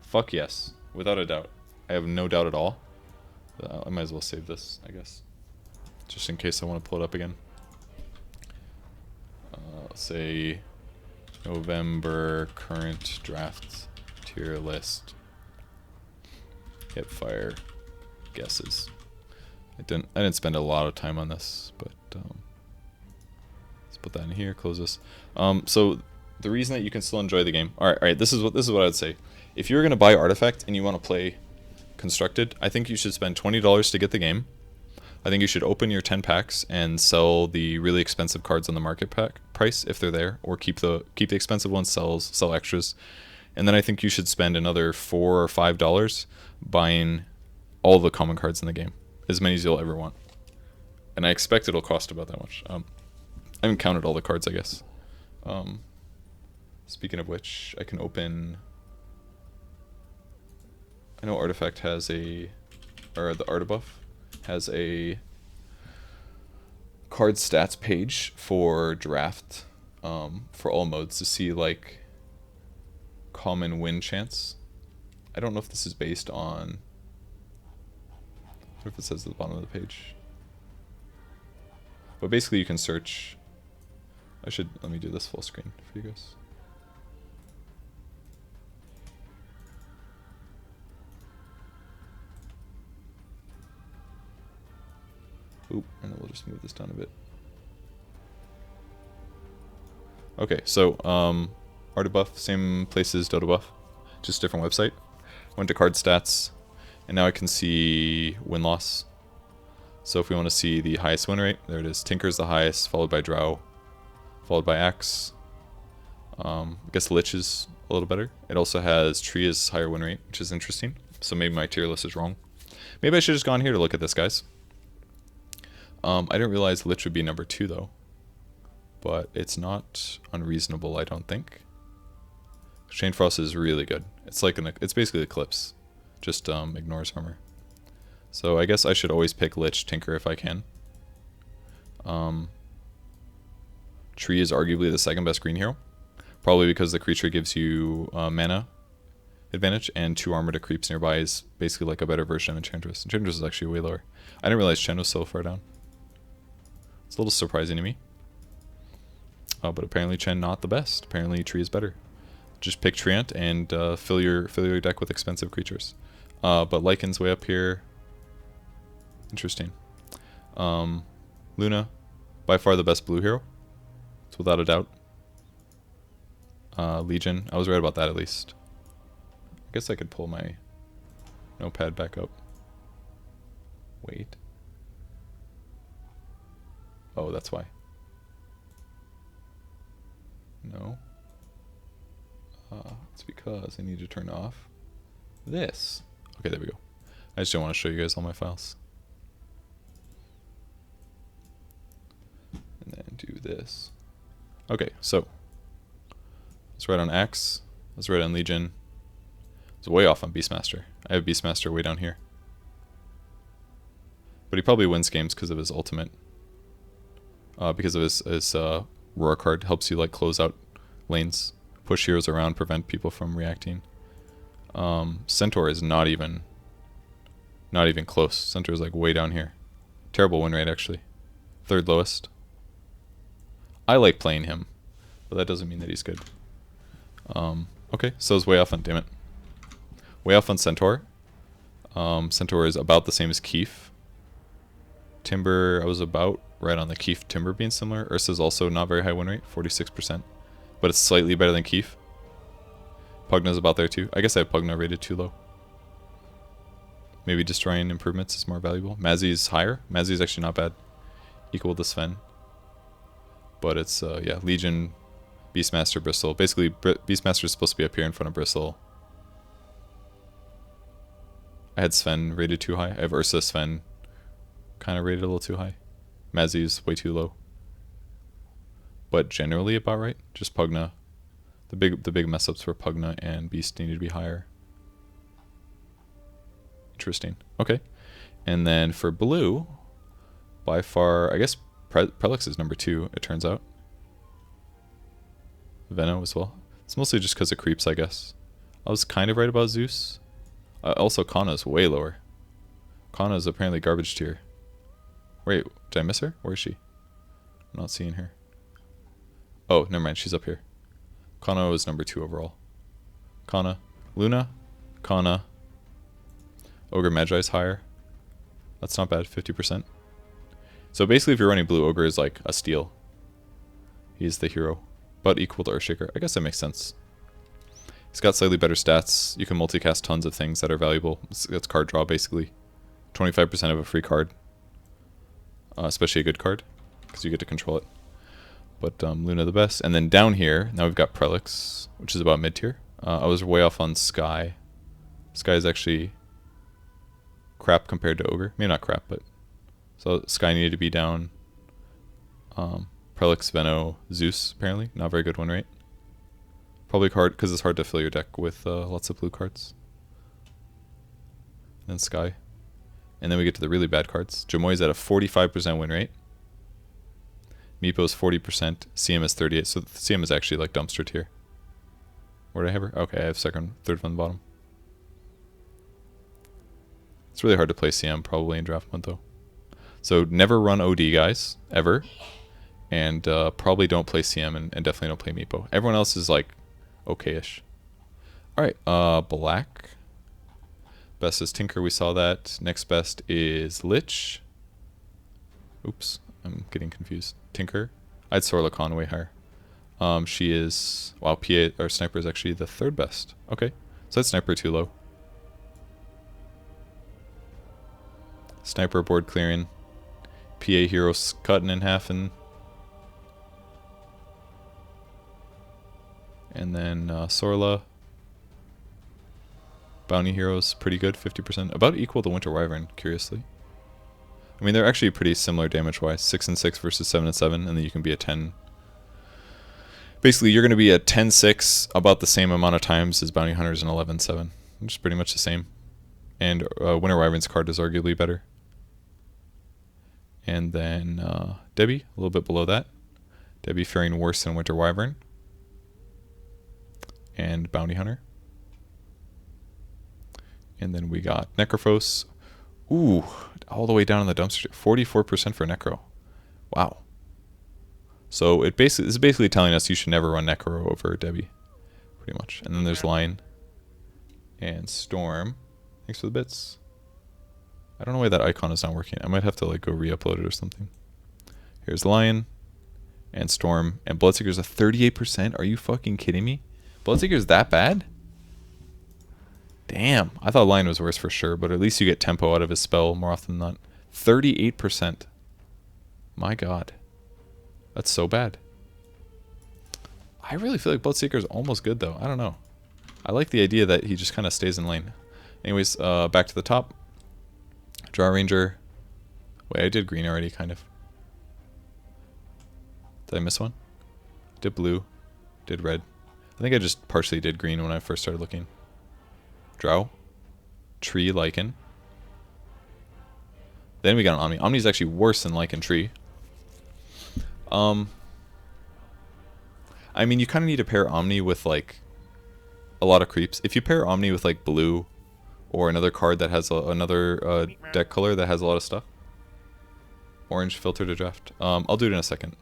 Speaker 1: Fuck yes, without a doubt. I have no doubt at all. I might as well save this, I guess, just in case I want to pull it up again. Let's say November current draft tier list. Hipfire guesses. I didn't spend a lot of time on this, but let's put that in here. Close this. So the reason that you can still enjoy the game. All right. This is what I would say. If you're gonna buy Artifact and you want to play Constructed, I think you should spend $20 to get the game. I think you should open your 10 packs and sell the really expensive cards on the market pack price if they're there, or keep the expensive ones, sell extras. And then I think you should spend another $4 or $5 buying all the common cards in the game, as many as you'll ever want. And I expect it'll cost about that much. I haven't counted all the cards, I guess. Speaking of which, I can open. I know Artifact has the Dotabuff has a card stats page for draft, for all modes to see like common win chance. I don't know if this is based on. What if it says at the bottom of the page? But basically, you can search. Let me do this full screen for you guys. Oop, and then we'll just move this down a bit. Okay, so Dotabuff, same place as Dotabuff, just different website. Went to card stats, and now I can see win-loss. So if we want to see the highest win rate, there it is. Tinker's the highest, followed by Drow, followed by Axe. I guess Lich is a little better. It also has Tree as higher win rate, which is interesting. So maybe my tier list is wrong. Maybe I should have just gone here to look at this, guys. I didn't realize Lich would be number 2 though. But it's not unreasonable, I don't think. Chain Frost is really good. It's like it's basically Eclipse, just ignores armor. So I guess I should always pick Lich Tinker if I can. Tree is arguably the second best green hero, probably because the creature gives you mana advantage, and 2 armor to creeps nearby is basically like a better version of Enchantress. Enchantress is actually way lower. I didn't realize Chen was so far down. It's a little surprising to me. But apparently Chen not the best. Apparently Tree is better. Just pick Treant and fill your deck with expensive creatures. But Lycan's way up here. Interesting. Luna, by far the best blue hero. It's without a doubt. Legion, I was right about that at least. I guess I could pull my notepad back up. Wait. Oh, that's why. No. It's because I need to turn off this. Okay, there we go. I just don't want to show you guys all my files. And then do this. Okay, so let's write on Axe. Let's write on Legion. It's way off on Beastmaster. I have Beastmaster way down here. But he probably wins games because of his ultimate. Because of his Roar card helps you like close out lanes, push heroes around, prevent people from reacting. Centaur is not even close. Centaur is like way down here. Terrible win rate actually. 3rd lowest. I like playing him, but that doesn't mean that he's good. Okay, so it's way off on, damn it. Way off on Centaur. Centaur is about the same as Keef. Timber, I was about right on the Keef Timber being similar. Ursa's also not very high win rate, 46%. But it's slightly better than Keef. Pugna's about there too. I guess I have Pugna rated too low. Maybe destroying improvements is more valuable. Maisie's higher. Maisie's actually not bad. Equal to Sven. But it's, yeah, Legion, Beastmaster, Bristle. Basically, Beastmaster is supposed to be up here in front of Bristle. I had Sven rated too high. I have Ursa, Sven kind of rated a little too high. Maisie's way too low. But generally about right. Just Pugna. The big mess ups for Pugna and Beast needed to be higher. Interesting. Okay. And then for blue, by far, I guess Pollux is number 2, it turns out. Veno as well. It's mostly just because of creeps, I guess. I was kind of right about Zeus. Also, Kana is way lower. Kana is apparently garbage tier. Wait, did I miss her? Where is she? I'm not seeing her. Oh, never mind, she's up here. Kana is number 2 overall. Kana. Luna. Kana. Ogre Magi is higher. That's not bad, 50%. So basically if you're running blue, Ogre is like a steal. He's the hero. But equal to Earthshaker. I guess that makes sense. He's got slightly better stats. You can multicast tons of things that are valuable. That's card draw basically. 25% of a free card. Especially a good card. Because you get to control it. But Luna the best. And then down here, now we've got Pollux, which is about mid-tier. I was way off on Sky. Sky is actually crap compared to Ogre. Maybe not crap, but... So Sky needed to be down. Pollux, Veno, Zeus, apparently. Not very good win rate. Probably hard, because it's hard to fill your deck with lots of blue cards. And then Sky. And then we get to the really bad cards. Jimoi's at a 45% win rate. Meepo's 40%. CM is 38. So CM is actually like dumpster tier. Where did I have her? Okay, I have third from the bottom. It's really hard to play CM probably in draft mode though. So never run OD, guys, ever. And probably don't play CM and definitely don't play Meepo. Everyone else is like okay-ish. Alright, black. Best is Tinker, we saw that. Next best is Lich. Oops, I'm getting confused. Tinker. I'd Sorla Khan way higher. She is... Wow, PA or Sniper is actually the 3rd best. Okay, so that's Sniper too low. Sniper board clearing. PA heroes cutting in half and then Sorla. Bounty heroes pretty good, 50%. About equal to Winter Wyvern, curiously. I mean, they're actually pretty similar damage-wise. 6 and 6 versus 7 and 7, and then you can be a 10. Basically, you're going to be a 10-6 about the same amount of times as Bounty Hunters and 11-7. Which is pretty much the same. And Winter Wyvern's card is arguably better. And then Debbie, a little bit below that. Debbie faring worse than Winter Wyvern. And Bounty Hunter. And then we got Necrophos. Ooh, all the way down in the dumpster. 44% for Necro. Wow. So this is basically telling us you should never run Necro over Debbie. Pretty much. And then there's Lion. And Storm. Thanks for the bits. I don't know why that icon is not working. I might have to like go re-upload it or something. Here's Lion. And Storm. And Bloodseeker's a 38%? Are you fucking kidding me? Bloodseeker's that bad? Damn. I thought Lion was worse for sure, but at least you get tempo out of his spell more often than not. 38%. My god. That's so bad. I really feel like Bloodseeker's almost good though. I don't know. I like the idea that he just kind of stays in lane. Anyways, back to the top. Draw Ranger. Wait, I did green already, kind of. Did I miss one? Did blue. Did red. I think I just partially did green when I first started looking. Drow. Tree, Lichen. Then we got an Omni. Omni's actually worse than Lichen Tree. I mean, you kind of need to pair Omni with, like, a lot of creeps. If you pair Omni with, like, blue or another card that has another deck color that has a lot of stuff. Orange filter to draft. I'll do it in a second.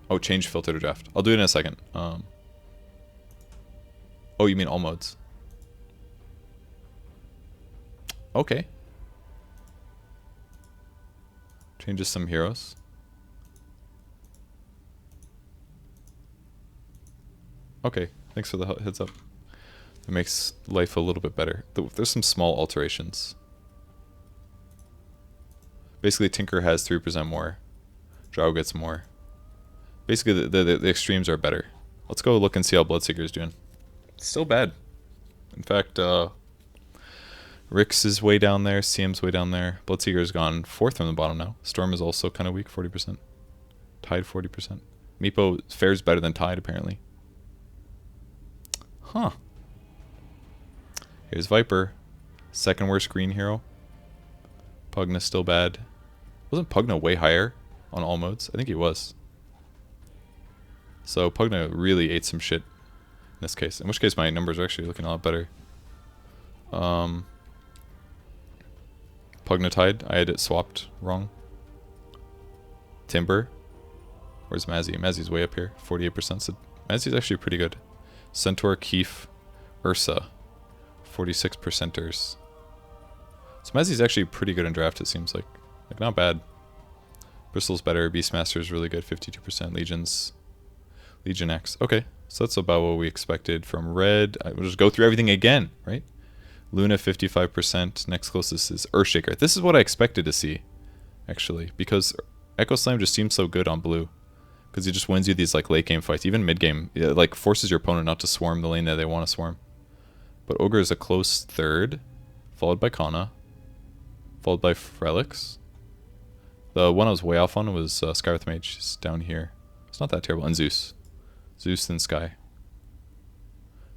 Speaker 1: Oh, change filter to draft. I'll do it in a second. Oh, you mean all modes? Okay. Changes some heroes. Okay, thanks for the heads up. It makes life a little bit better. There's some small alterations. Basically, Tinker has 3% more. Drow gets more. Basically, the extremes are better. Let's go look and see how Bloodseeker is doing. It's still bad. In fact, Rix is way down there. CM's way down there. Bloodseeker has gone 4th from the bottom now. Storm is also kind of weak, 40%. Tide, 40%. Meepo fares better than Tide, apparently. Huh. Here's Viper. 2nd worst green hero. Pugna still bad. Wasn't Pugna way higher on all modes? I think he was. So Pugna really ate some shit in this case. In which case my numbers are actually looking a lot better. Pugna Tide. I had it swapped wrong. Timber. Where's Maisie? Maisie's way up here. 48%. So Maisie's actually pretty good. Centaur, Keef, Ursa. 46%ers. So Maisie's actually pretty good in draft, it seems like. Like, not bad. Bristol's better. Beastmaster's really good, 52%. Legion X. Okay, so that's about what we expected from red. We'll just go through everything again, right? Luna, 55%. Next closest is Earthshaker. This is what I expected to see, actually, because Echo Slam just seems so good on blue. Because he just wins you these like late game fights, even mid game. It, like, forces your opponent not to swarm the lane that they want to swarm. But Ogre is a close 3rd, followed by Kana, followed by Frelix. The one I was way off on was Skywrath Mage. He's down here. It's not that terrible. And Zeus. Zeus and Sky.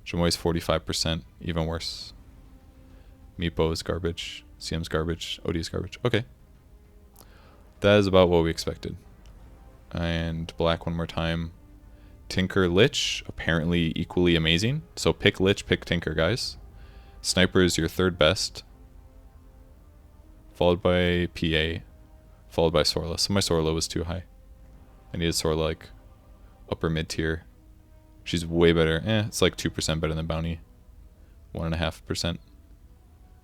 Speaker 1: Jimoi's 45%, even worse. Meepo is garbage. CM's garbage. OD is garbage. Okay. That is about what we expected. And black one more time. Tinker, Lich, apparently equally amazing. So pick Lich, pick Tinker, guys. Sniper is your 3rd best. Followed by PA. Followed by Sorla. So my Sorla was too high. I needed Sorla like upper mid tier. She's way better. It's like 2% better than Bounty. 1.5%.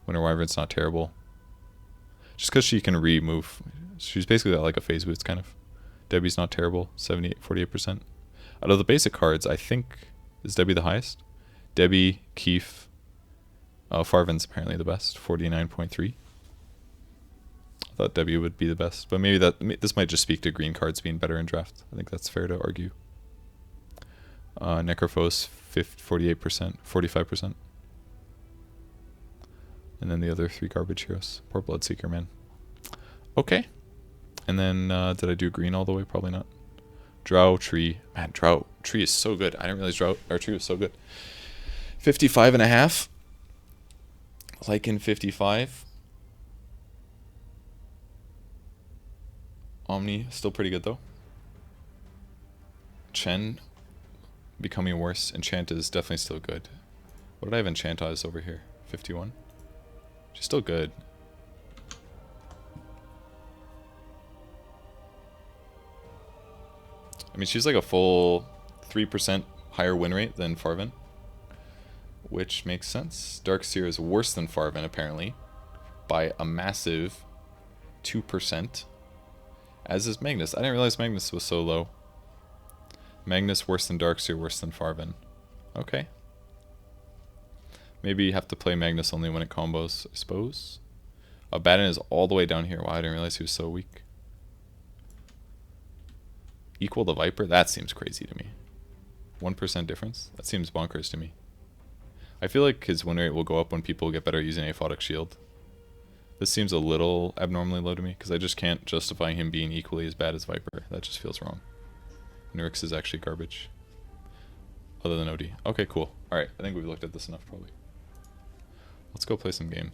Speaker 1: Winter Wyvern's not terrible. Just because she can remove She's basically like a phase boost kind of. Debbie's not terrible, 48%. Out of the basic cards, I think, is Debbie the highest? Debbie, Keef, Farven's apparently the best, 49.3. I thought Debbie would be the best, but maybe this might just speak to green cards being better in draft. I think that's fair to argue. Necrophos, 48%, 45%. And then the other 3 garbage heroes. Poor Bloodseeker, man. Okay. And then, did I do green all the way? Probably not. Drow, Tree. Man, Drow, Tree is so good. I didn't realize Tree was so good. 55.5. Like in 55. Omni, still pretty good though. Chen, becoming worse. Enchant is definitely still good. What did I have Enchant as over here? 51? She's still good. I mean, she's like a full 3% higher win rate than Farven, which makes sense. Darkseer is worse than Farven, apparently, by a massive 2%, as is Magnus. I didn't realize Magnus was so low. Magnus worse than Darkseer, worse than Farven. Okay. Maybe you have to play Magnus only when it combos, I suppose. Abaddon is all the way down here. Wow, I didn't realize he was so weak. Equal the Viper? That seems crazy to me. 1% difference? That seems bonkers to me. I feel like his win rate will go up when people get better at using Aphotic Shield. This seems a little abnormally low to me, because I just can't justify him being equally as bad as Viper. That just feels wrong. Nurix is actually garbage. Other than OD. Okay, cool. Alright, I think we've looked at this enough, probably. Let's go play some games.